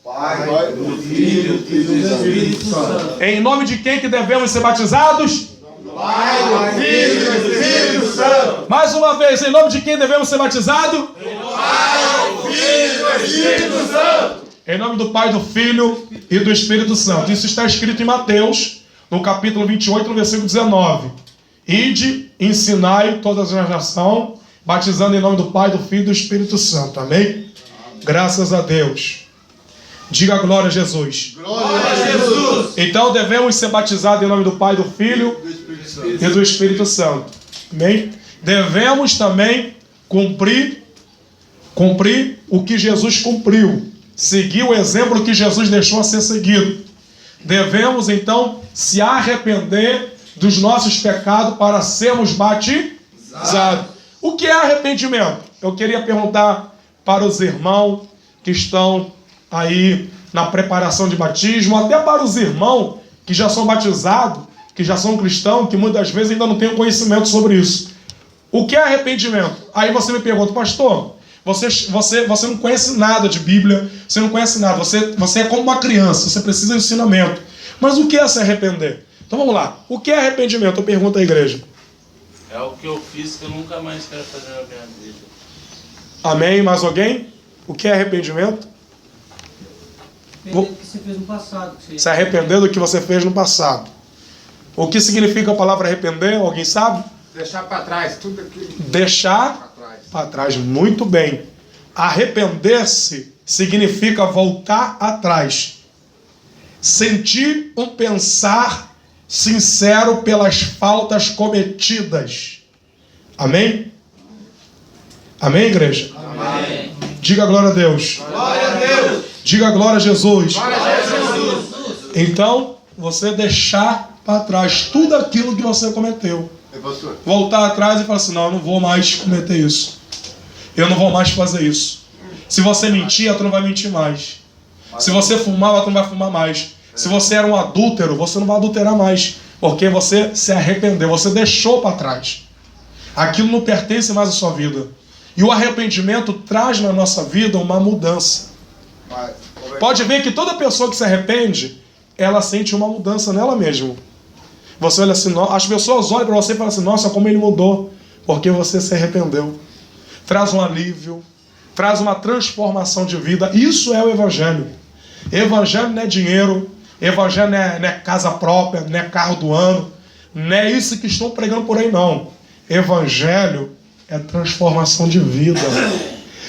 Pai, do Filho e do Espírito Santo. Em nome de quem que devemos ser batizados? Pai, do Filho e do Espírito Santo. Mais uma vez, em nome de quem devemos ser batizados? Pai, do Filho e do Espírito Santo. Em nome do Pai, do Filho e do Espírito Santo. Isso está escrito em Mateus, no capítulo 28, no versículo 19. Ide, ensinai todas as nações, batizando em nome do Pai, do Filho e do Espírito Santo. Amém? Graças a Deus. Diga glória a Jesus. Glória a Jesus. Então devemos ser batizados em nome do Pai, do Filho e do Espírito Santo. Amém? Devemos também cumprir o que Jesus cumpriu. Seguir o exemplo que Jesus deixou a ser seguido. Devemos então se arrepender dos nossos pecados para sermos batizados. O que é arrependimento? Eu queria perguntar para os irmãos que estão aí na preparação de batismo, até para os irmãos que já são batizados, que já são cristãos, que muitas vezes ainda não têm conhecimento sobre isso. O que é arrependimento? Aí você me pergunta, pastor, você não conhece nada de Bíblia, você não conhece nada, você é como uma criança, você precisa de ensinamento. Mas o que é se arrepender? Então vamos lá, o que é arrependimento? Eu pergunto à igreja. É o que eu fiz que eu nunca mais quero fazer na minha vida. Amém? Mais alguém? O que é arrependimento? Arrepender do que você fez no passado. Se arrepender do que você fez no passado. O que significa a palavra arrepender? Alguém sabe? Deixar para trás tudo aquilo. Deixar para trás. Muito bem. Arrepender-se significa voltar atrás. Sentir um pensar sincero pelas faltas cometidas. Amém? Amém, igreja? Amém. Diga glória a Deus. Glória a Deus. Diga glória a Jesus. Glória a Jesus. Então, você deixar para trás tudo aquilo que você cometeu. Pastor. Voltar atrás e falar assim, não, eu não vou mais cometer isso. Eu não vou mais fazer isso. Se você mentir, tu não vai mentir mais. Se você fumar, tu não vai fumar mais. Se você era um adúltero, você não vai adulterar mais. Porque você se arrependeu, você deixou para trás. Aquilo não pertence mais à sua vida. E o arrependimento traz na nossa vida uma mudança. Pode ver que toda pessoa que se arrepende, ela sente uma mudança nela mesma. Você olha assim, as pessoas olham para você e falam assim, nossa, como ele mudou, porque você se arrependeu. Traz um alívio, traz uma transformação de vida. Isso é o Evangelho. Evangelho não é dinheiro, Evangelho não é casa própria, não é carro do ano, não é isso que estão pregando por aí, não. Evangelho é transformação de vida.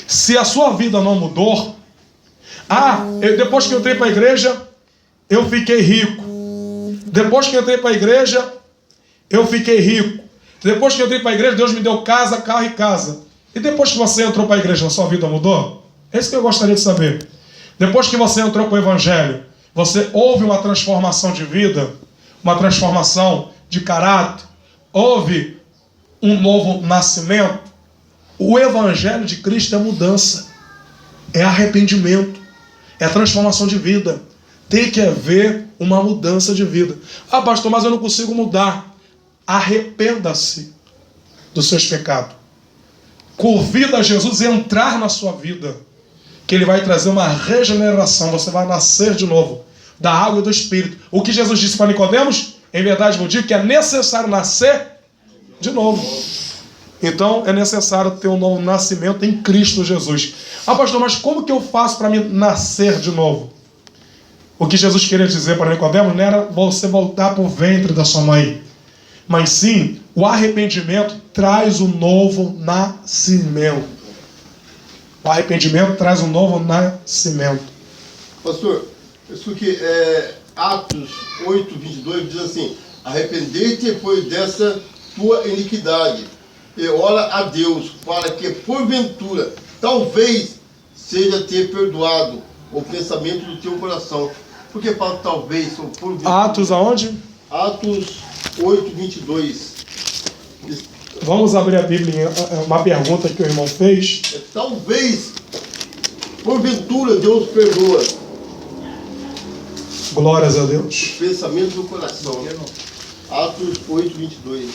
Se a sua vida não mudou, depois que eu entrei para a igreja, eu fiquei rico. Depois que eu entrei para a igreja, eu fiquei rico. Depois que eu entrei para a igreja, Deus me deu casa, carro e casa. E depois que você entrou para a igreja, a sua vida mudou? É isso que eu gostaria de saber. Depois que você entrou para o Evangelho, você houve uma transformação de vida, uma transformação de caráter, houve um novo nascimento. O Evangelho de Cristo é mudança, é arrependimento, é transformação de vida. Tem que haver uma mudança de vida. Ah, pastor, mas eu não consigo mudar. Arrependa-se dos seus pecados. Convida a Jesus a entrar na sua vida, que Ele vai trazer uma regeneração. Você vai nascer de novo, da água e do Espírito. O que Jesus disse para Nicodemos, em verdade vou dizer que é necessário nascer de novo. Então é necessário ter um novo nascimento em Cristo Jesus. Ah, pastor, mas como que eu faço para me nascer de novo? O que Jesus queria dizer para Nicodemos não era você voltar para o ventre da sua mãe, mas sim, o arrependimento traz um novo nascimento. O arrependimento traz um novo nascimento. Pastor, isso que Atos 8, 22 diz assim, arrependei-te, pois dessa tua iniquidade, e ora a Deus, para que porventura, talvez, seja ter perdoado o pensamento do teu coração. Por que fala talvez, ou porventura? Atos aonde? Atos 8, 22. Vamos abrir a Bíblia, uma pergunta que o irmão fez. Talvez, porventura, Deus perdoa. Glórias a Deus. Pensamento do coração. Atos 8, 22.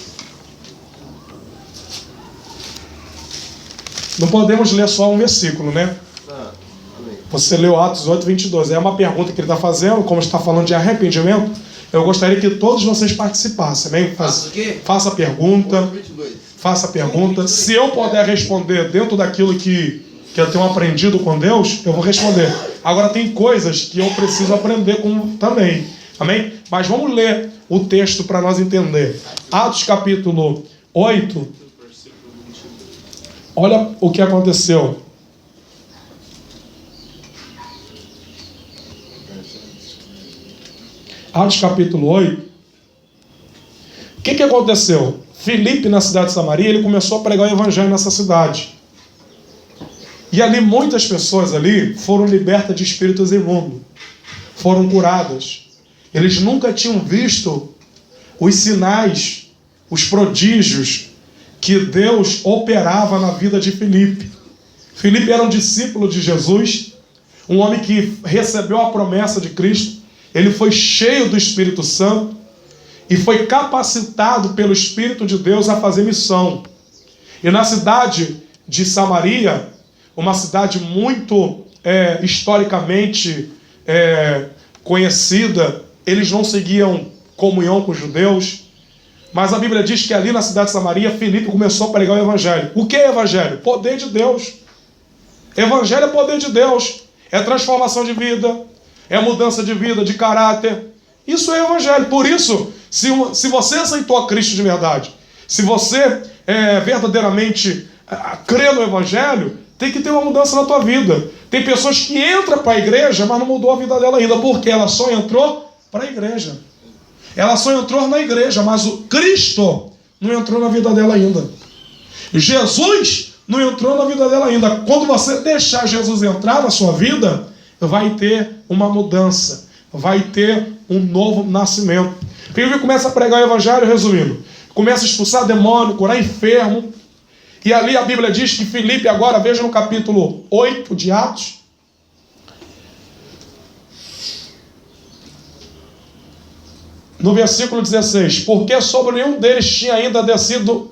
Não podemos ler só um versículo, né? Amém. Você leu Atos 8, 22. É uma pergunta que ele está fazendo, como está falando de arrependimento. Eu gostaria que todos vocês participassem. Amém? Faça a pergunta. 8, 22. Faça a pergunta. Se eu puder responder dentro daquilo que eu tenho aprendido com Deus, eu vou responder. Agora tem coisas que eu preciso aprender também. Amém? Mas vamos ler o texto para nós entender. Atos capítulo 8. Olha o que aconteceu. Atos capítulo 8. O que aconteceu? Filipe, na cidade de Samaria, ele começou a pregar o evangelho nessa cidade. E ali muitas pessoas ali foram libertas de espíritos imundos. Foram curadas. Eles nunca tinham visto os sinais, os prodígios que Deus operava na vida de Filipe. Filipe era um discípulo de Jesus, um homem que recebeu a promessa de Cristo. Ele foi cheio do Espírito Santo e foi capacitado pelo Espírito de Deus a fazer missão. E na cidade de Samaria, uma cidade muito historicamente conhecida, eles não seguiam comunhão com os judeus, mas a Bíblia diz que ali na cidade de Samaria, Filipe começou a pregar o evangelho. O que é evangelho? Poder de Deus. Evangelho é poder de Deus, é transformação de vida, é mudança de vida, de caráter. Isso é evangelho. Por isso, se você aceitou a Cristo de verdade, se você verdadeiramente crê no evangelho, tem que ter uma mudança na tua vida. Tem pessoas que entram para a igreja, mas não mudou a vida dela ainda, porque ela só entrou para a igreja. Ela só entrou na igreja, mas o Cristo não entrou na vida dela ainda. Jesus não entrou na vida dela ainda. Quando você deixar Jesus entrar na sua vida, vai ter uma mudança, vai ter um novo nascimento. Filipe começa a pregar o evangelho, resumindo. Começa a expulsar demônio, curar enfermo. E ali a Bíblia diz que Filipe, agora, veja no capítulo 8 de Atos. No versículo 16. Porque sobre nenhum deles tinha ainda descido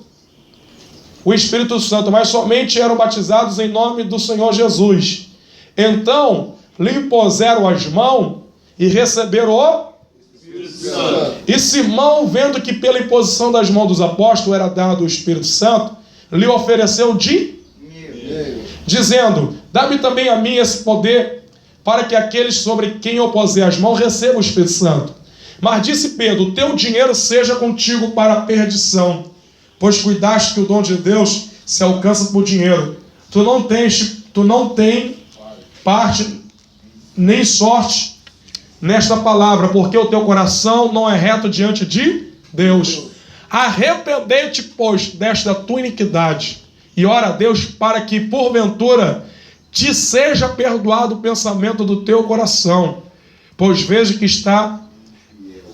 o Espírito Santo, mas somente eram batizados em nome do Senhor Jesus. Então lhe impuseram as mãos e receberam o Espírito Santo. E Simão, vendo que pela imposição das mãos dos apóstolos era dado o Espírito Santo, lhe ofereceu dizendo: dá-me também a mim esse poder, para que aqueles sobre quem eu puser as mãos recebam o Espírito Santo. Mas disse Pedro: o teu dinheiro seja contigo para a perdição, pois cuidaste que o dom de Deus se alcança por dinheiro. Tu não tens parte nem sorte nesta palavra, porque o teu coração não é reto diante de Deus. Arrependei-te, pois, desta tua iniquidade, e ora a Deus para que, porventura, te seja perdoado o pensamento do teu coração, pois vejo que está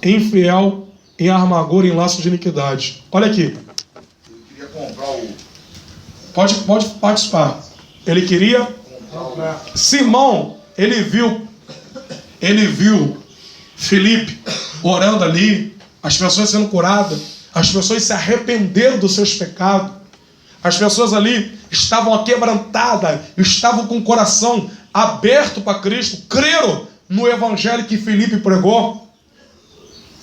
infiel em amargura e em laço de iniquidade. Olha aqui. Ele queria comprar o... Pode participar. Ele queria... Simão, ele viu Filipe orando ali, as pessoas sendo curadas, as pessoas se arrependeram dos seus pecados, as pessoas ali estavam aquebrantadas, estavam com o coração aberto para Cristo, creram no evangelho que Filipe pregou.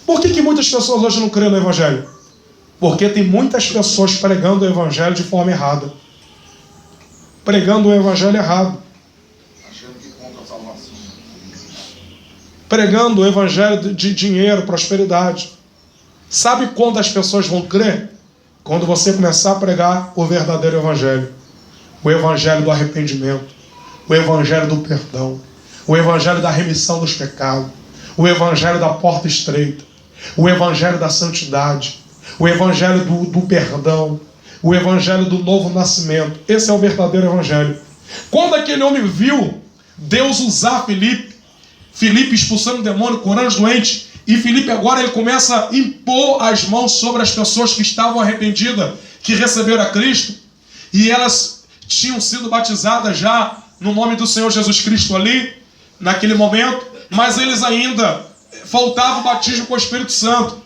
Por que muitas pessoas hoje não creem no evangelho? Porque tem muitas pessoas pregando o evangelho de forma errada, pregando o evangelho errado, achando que contra a salvação. pregando o evangelho de dinheiro, prosperidade. Sabe quando as pessoas vão crer? Quando você começar a pregar o verdadeiro evangelho. O evangelho do arrependimento, o evangelho do perdão, o evangelho da remissão dos pecados, o evangelho da porta estreita, o evangelho da santidade, o evangelho do perdão, o evangelho do novo nascimento. Esse é o verdadeiro evangelho. Quando aquele homem viu Deus usar Filipe expulsando o demônio, curando os doentes, e Filipe agora ele começa a impor as mãos sobre as pessoas que estavam arrependidas, que receberam a Cristo, e elas tinham sido batizadas já no nome do Senhor Jesus Cristo ali, naquele momento, mas eles ainda faltava o batismo com o Espírito Santo.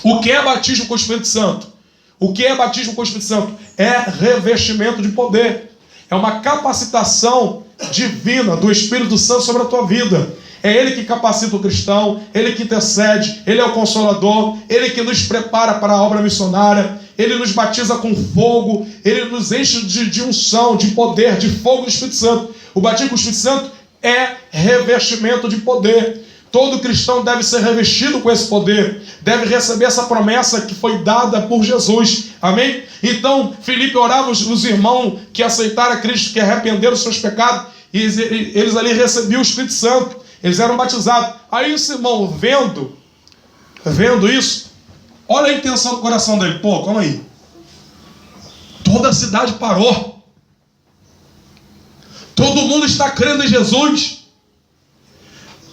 O que é batismo com o Espírito Santo? O que é batismo com o Espírito Santo? É revestimento de poder. É uma capacitação divina do Espírito Santo sobre a tua vida. É Ele que capacita o cristão, Ele que intercede, Ele é o Consolador, Ele que nos prepara para a obra missionária, Ele nos batiza com fogo, Ele nos enche de unção, de poder, de fogo do Espírito Santo. O batismo com o Espírito Santo é revestimento de poder. Todo cristão deve ser revestido com esse poder, deve receber essa promessa que foi dada por Jesus. Amém? Então, Filipe orava os irmãos que aceitaram a Cristo, que arrependeram os seus pecados, e eles ali recebiam o Espírito Santo, eles eram batizados. Aí esse irmão, vendo isso, olha a intenção do coração dele. Pô, calma aí. Toda a cidade parou. Todo mundo está crendo em Jesus.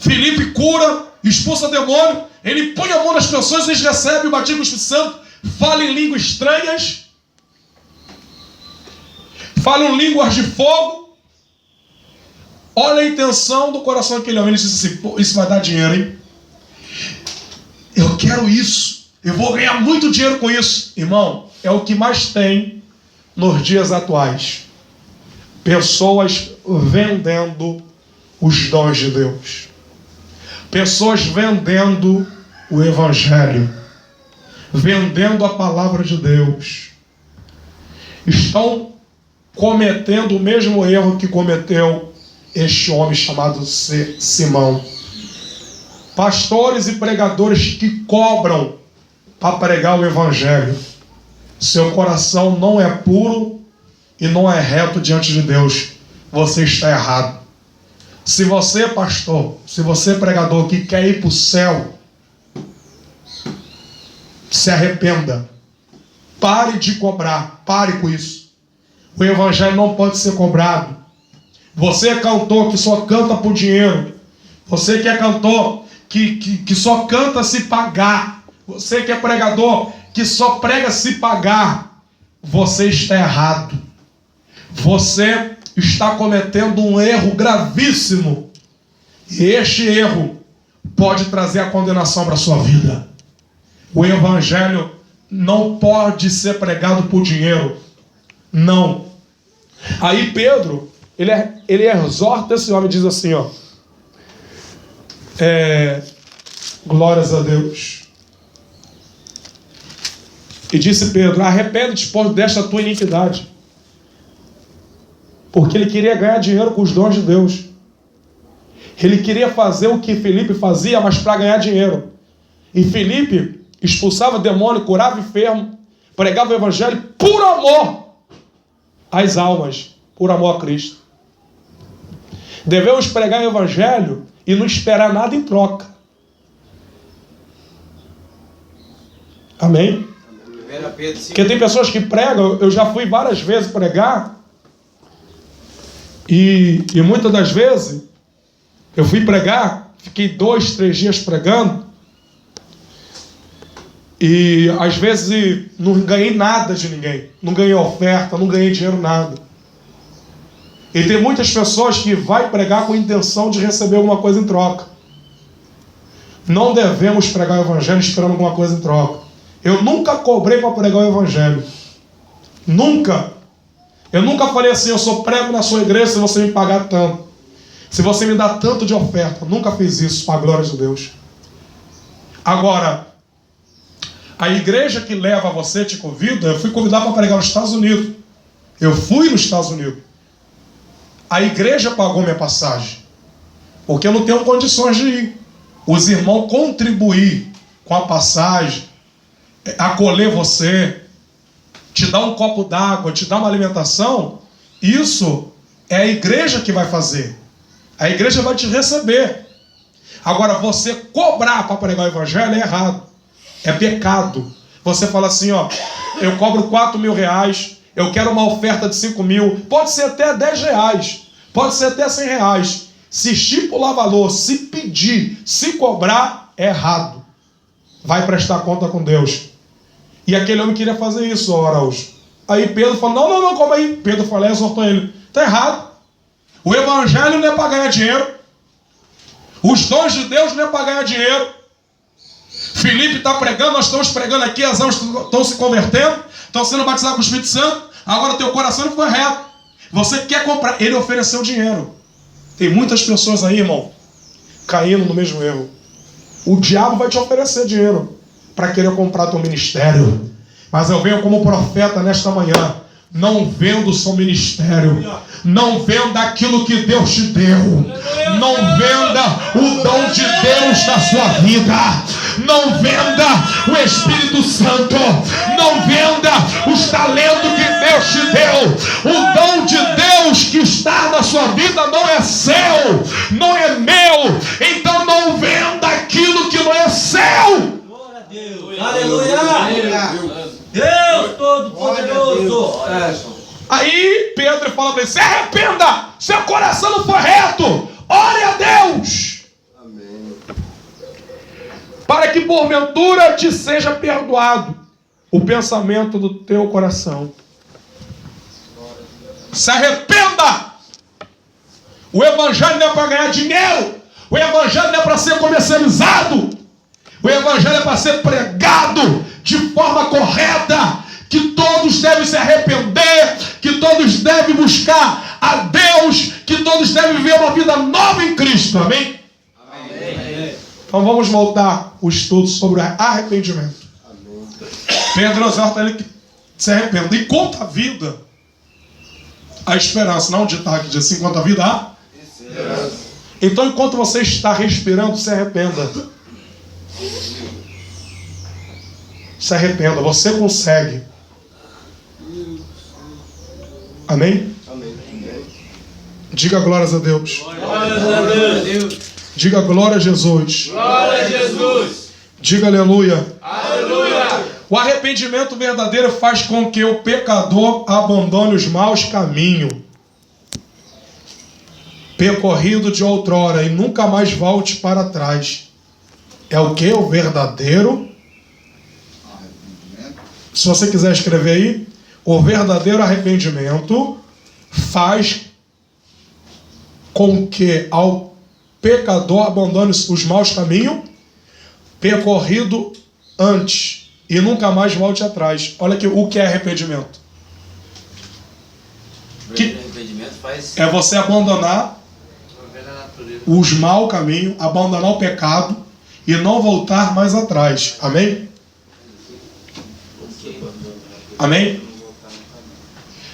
Filipe cura, expulsa demônio, ele põe a mão nas pessoas, eles recebem o batismo do Espírito Santo, falam em línguas estranhas, falam línguas de fogo. Olha a intenção do coração daquele homem. Ele disse assim: pô, isso vai dar dinheiro, hein? Eu quero isso, eu vou ganhar muito dinheiro com isso. Irmão, é o que mais tem nos dias atuais. Pessoas vendendo os dons de Deus. Pessoas vendendo o Evangelho, vendendo a palavra de Deus. Estão cometendo o mesmo erro que cometeu este homem chamado Simão. Pastores e pregadores que cobram para pregar o Evangelho. Seu coração não é puro e não é reto diante de Deus. Você está errado. Se você, pastor, se você, pregador, que quer ir para o céu, se arrependa. Pare de cobrar. Pare com isso. O Evangelho não pode ser cobrado. Você é cantor que só canta por dinheiro. Você que é cantor que só canta se pagar. Você que é pregador que só prega se pagar. Você está errado. Você está cometendo um erro gravíssimo. E este erro pode trazer a condenação para a sua vida. O Evangelho não pode ser pregado por dinheiro. Não. Aí Pedro, ele exorta esse homem e diz assim, ó. Glórias a Deus. E disse Pedro: arrepende-te, pois, desta tua iniquidade. Porque ele queria ganhar dinheiro com os dons de Deus. Ele queria fazer o que Filipe fazia, mas para ganhar dinheiro. E Filipe expulsava demônio, curava enfermo, pregava o Evangelho por amor às almas, por amor a Cristo. Devemos pregar o Evangelho e não esperar nada em troca. Amém? Porque tem pessoas que pregam, eu já fui várias vezes pregar, e muitas das vezes eu fui pregar, fiquei 2, 3 dias pregando, e às vezes não ganhei nada de ninguém, não ganhei oferta, não ganhei dinheiro, nada. E tem muitas pessoas que vai pregar com a intenção de receber alguma coisa em troca. Não devemos pregar o Evangelho esperando alguma coisa em troca. Eu nunca cobrei para pregar o Evangelho. Nunca. Eu nunca falei assim: eu sou prego na sua igreja se você me pagar tanto, se você me dá tanto de oferta. Nunca fiz isso, para a glória de Deus. Agora, a igreja que leva você te convida. Eu fui convidado para pregar nos Estados Unidos. Eu fui nos Estados Unidos. A igreja pagou minha passagem, porque eu não tenho condições de ir. Os irmãos contribuir com a passagem, acolher você, te dar um copo d'água, te dar uma alimentação, isso é a igreja que vai fazer. A igreja vai te receber. Agora, você cobrar para pregar o Evangelho é errado. É pecado. Você fala assim, ó: eu cobro 4 mil reais, eu quero uma oferta de 5 mil, pode ser até 10 reais, pode ser até 100 reais. Se estipular valor, se pedir, se cobrar, é errado. Vai prestar conta com Deus. E aquele homem queria fazer isso, ó Araújo. Aí Pedro falou: não, calma aí. Pedro falou, exortou ele: está errado. O Evangelho não é para ganhar dinheiro. Os dons de Deus não é para ganhar dinheiro. Felipe está pregando, nós estamos pregando aqui, as almas estão se convertendo, estão sendo batizados com o Espírito Santo. Agora teu coração não foi reto. Você quer comprar, ele ofereceu dinheiro. Tem muitas pessoas aí, irmão, caindo no mesmo erro. O diabo vai te oferecer dinheiro para querer comprar teu ministério. Mas eu venho como profeta nesta manhã. Não venda o seu ministério. Não venda aquilo que Deus te deu. Não venda o dom de Deus na sua vida. Não venda o Espírito Santo. Não venda os talentos que Deus te deu. O dom de Deus que está na sua vida não é seu, não é meu. Então não venda aquilo que não é seu. Glória a Deus. Aleluia. Deus Todo-Poderoso. Aí Pedro fala para ele: se arrependa, seu coração não foi reto, ore a Deus. Amém. Para que porventura te seja perdoado o pensamento do teu coração. Se arrependa. O evangelho não é para ganhar dinheiro. O evangelho não é para ser comercializado. O evangelho é para ser pregado de forma correta, que todos devem se arrepender, que todos devem buscar a Deus, que todos devem viver uma vida nova em Cristo. Amém? Amém. Então vamos voltar o estudo sobre o arrependimento. Amém. Pedro exorta ele que se arrependa. Enquanto a vida, a esperança. Não onde está aqui, diz assim: enquanto a vida há esperança. Então enquanto você está respirando, se arrependa. Se arrependa, você consegue. Amém? Amém. Diga glórias a Deus. Glórias a Deus. Diga glória a Jesus. Glória a Jesus. Diga aleluia. Aleluia. O arrependimento verdadeiro faz com que o pecador abandone os maus caminhos percorrido de outrora e nunca mais volte para trás. É o que? O verdadeiro. Se você quiser escrever aí, o verdadeiro arrependimento faz com que ao pecador abandone os maus caminhos percorrido antes e nunca mais volte atrás. Olha aqui o que é arrependimento. Arrependimento faz... É você abandonar os maus caminhos, abandonar o pecado e não voltar mais atrás. Amém? Amém?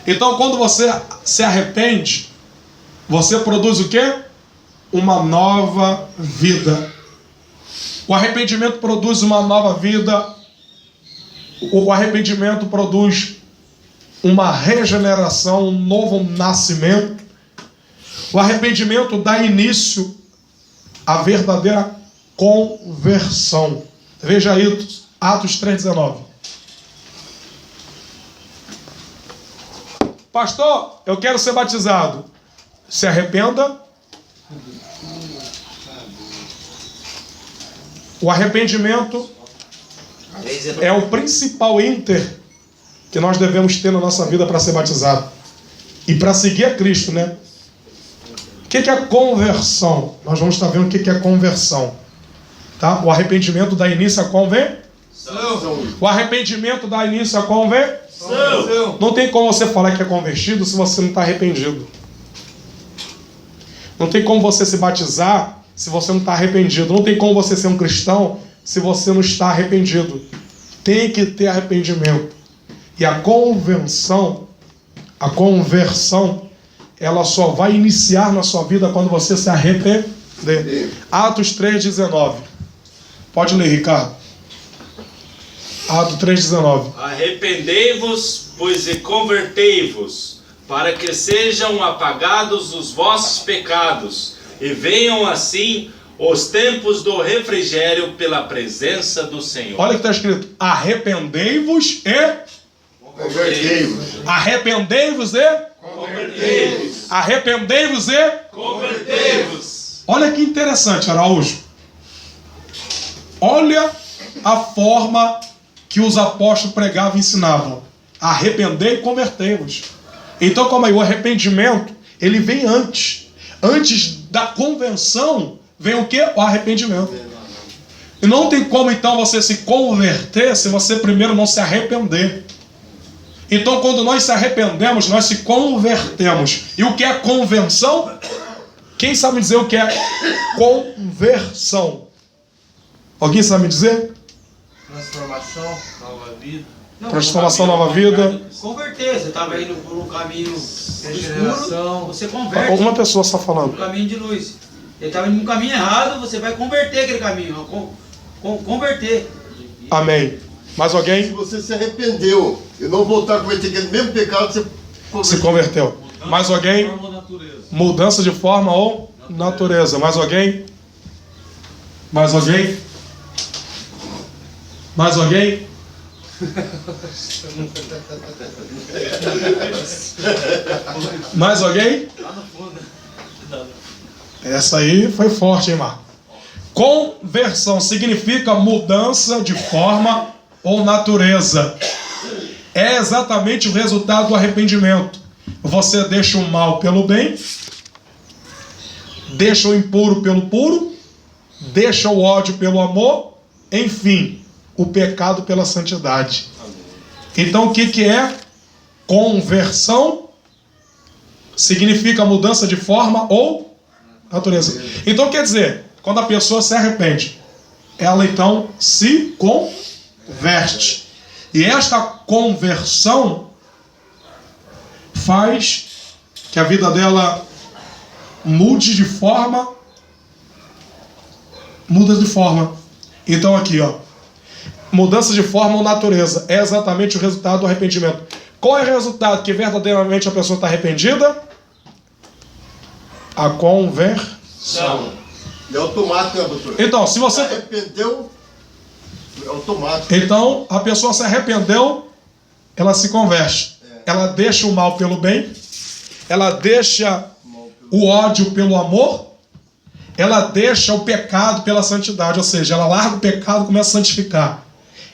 Então, quando você se arrepende, você produz o quê? Uma nova vida. O arrependimento produz uma nova vida. O arrependimento produz uma regeneração, um novo nascimento. O arrependimento dá início à verdadeira conversão. Veja aí Atos 3,19. Pastor, eu quero ser batizado. Se arrependa. O arrependimento é o principal ínter que nós devemos ter na nossa vida para ser batizado. E para seguir a Cristo, né? O que é conversão? Nós vamos estar vendo o que é conversão. Tá? O arrependimento dá início à conversão. O arrependimento dá início à conversão. Não tem como você falar que é convertido se você não está arrependido. Não tem como você se batizar se você não está arrependido. Não tem como você ser um cristão se você não está arrependido. Tem que ter arrependimento. E a conversão, ela só vai iniciar na sua vida quando você se arrepender. Atos 3,19. Pode ler, Ricardo. Atos 3,19. Arrependei-vos, pois, e convertei-vos, para que sejam apagados os vossos pecados, e venham assim os tempos do refrigério pela presença do Senhor. Olha o que está escrito: arrependei-vos e Convertei-vos. arrependei-vos e Convertei-vos. arrependei-vos e Convertei-vos. Olha que interessante, Araújo. Olha a forma que os apóstolos pregavam e ensinavam. Arrependei e convertei-vos. Então, como aí, o arrependimento, ele vem antes. Antes da convenção, vem o quê? O arrependimento. E não tem como então você se converter se você primeiro não se arrepender. Então quando nós se arrependemos, nós se convertemos. E o que é conversão? Quem sabe dizer o que é conversão? Alguém sabe me dizer? Transformação, nova vida. Não, Transformação, nova vida. Converter, você estava indo por um caminho escuro, Regeneração. você converte Uma pessoa só por um falando. caminho de luz. Ele estava indo num caminho errado, você vai converter aquele caminho. Converter. Amém. Mais Se alguém? você se arrependeu e não voltar a cometer aquele mesmo pecado, você Se converteu. Mais alguém? Mudança de forma ou natureza. Mais alguém? Mais alguém? Mais alguém? Mais alguém? Essa aí foi forte, hein, Marco? Conversão significa mudança de forma ou natureza. É exatamente o resultado do arrependimento. Você deixa o mal pelo bem, deixa o impuro pelo puro, deixa o ódio pelo amor, enfim, o pecado pela santidade. Então o que é conversão? Significa mudança de forma ou natureza. Então quer dizer, quando a pessoa se arrepende, ela então se converte. E esta conversão faz que a vida dela mude de forma. Muda de forma. Então aqui, ó. Mudança de forma ou natureza é exatamente o resultado do arrependimento. Qual é o resultado que verdadeiramente a pessoa está arrependida? A conversão. é automático, né, pastor? Então, se você... Se arrependeu, é automático. Então, a pessoa se arrependeu, ela se converte. Ela deixa o mal pelo bem, ela deixa o ódio pelo amor, ela deixa o pecado pela santidade, ou seja, ela larga o pecado e começa a santificar.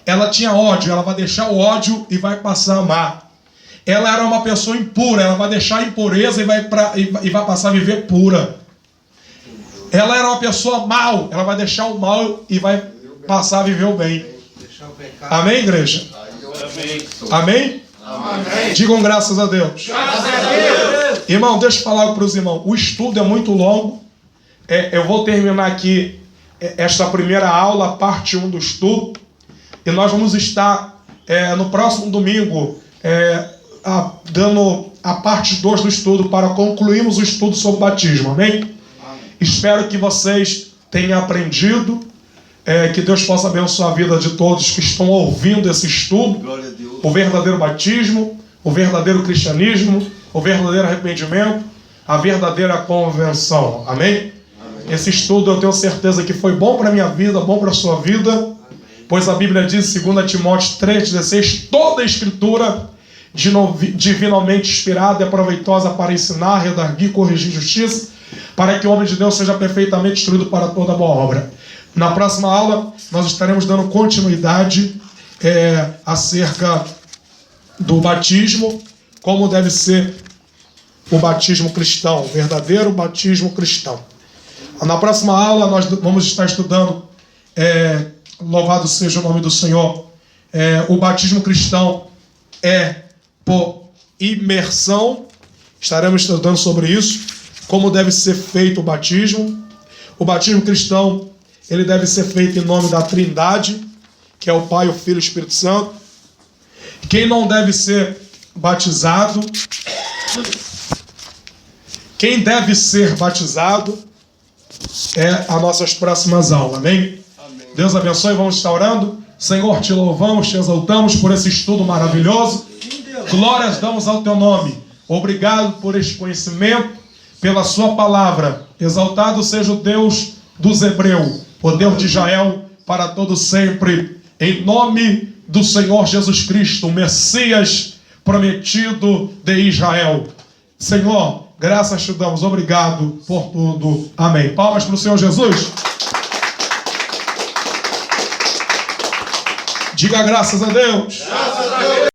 Ela tinha ódio, ela vai deixar o ódio e vai passar a amar. Ela era uma pessoa impura, ela vai deixar a impureza e vai passar a viver pura. Ela era uma pessoa mal, ela vai deixar o mal e vai passar a viver o bem. Amém, igreja? Amém? Amém? Digam graças a Deus. Graças a Deus. Irmão, deixa eu falar para os irmãos. O estudo é muito longo. Eu vou terminar aqui esta primeira aula, parte 1 do estudo. E nós vamos estar no próximo domingo dando a parte 2 do estudo para concluirmos o estudo sobre o batismo. Amém? Espero que vocês tenham aprendido. Que Deus possa abençoar a vida de todos que estão ouvindo esse estudo. Glória a Deus. O verdadeiro batismo, o verdadeiro cristianismo, o verdadeiro arrependimento, a verdadeira conversão. Amém? Esse estudo eu tenho certeza que foi bom para a minha vida, bom para a sua vida, pois a Bíblia diz, 2 Timóteo 3,16, toda a escritura divinamente inspirada é proveitosa para ensinar, redarguir, corrigir justiça, para que o homem de Deus seja perfeitamente instruído para toda boa obra. Na próxima aula, nós estaremos dando continuidade acerca do batismo, como deve ser o batismo cristão, o verdadeiro batismo cristão. Na próxima aula, nós vamos estar estudando, louvado seja o nome do Senhor, o batismo cristão é por imersão. Estaremos estudando sobre isso, como deve ser feito o batismo. O batismo cristão, ele deve ser feito em nome da Trindade, que é o Pai, o Filho e o Espírito Santo. Quem não deve ser batizado, quem deve ser batizado é as nossas próximas aulas, amém? Amém. Deus abençoe, vamos estar orando. Senhor, te louvamos, te exaltamos por esse estudo maravilhoso. Glórias damos ao teu nome. Obrigado por este conhecimento, pela sua palavra. Exaltado seja o Deus dos Hebreus, o Deus de Israel, para todo sempre. Em nome do Senhor Jesus Cristo, o Messias prometido de Israel. Senhor, graças te damos. Obrigado por tudo. Amém. Palmas para o Senhor Jesus. Diga graças a Deus. Graças a Deus.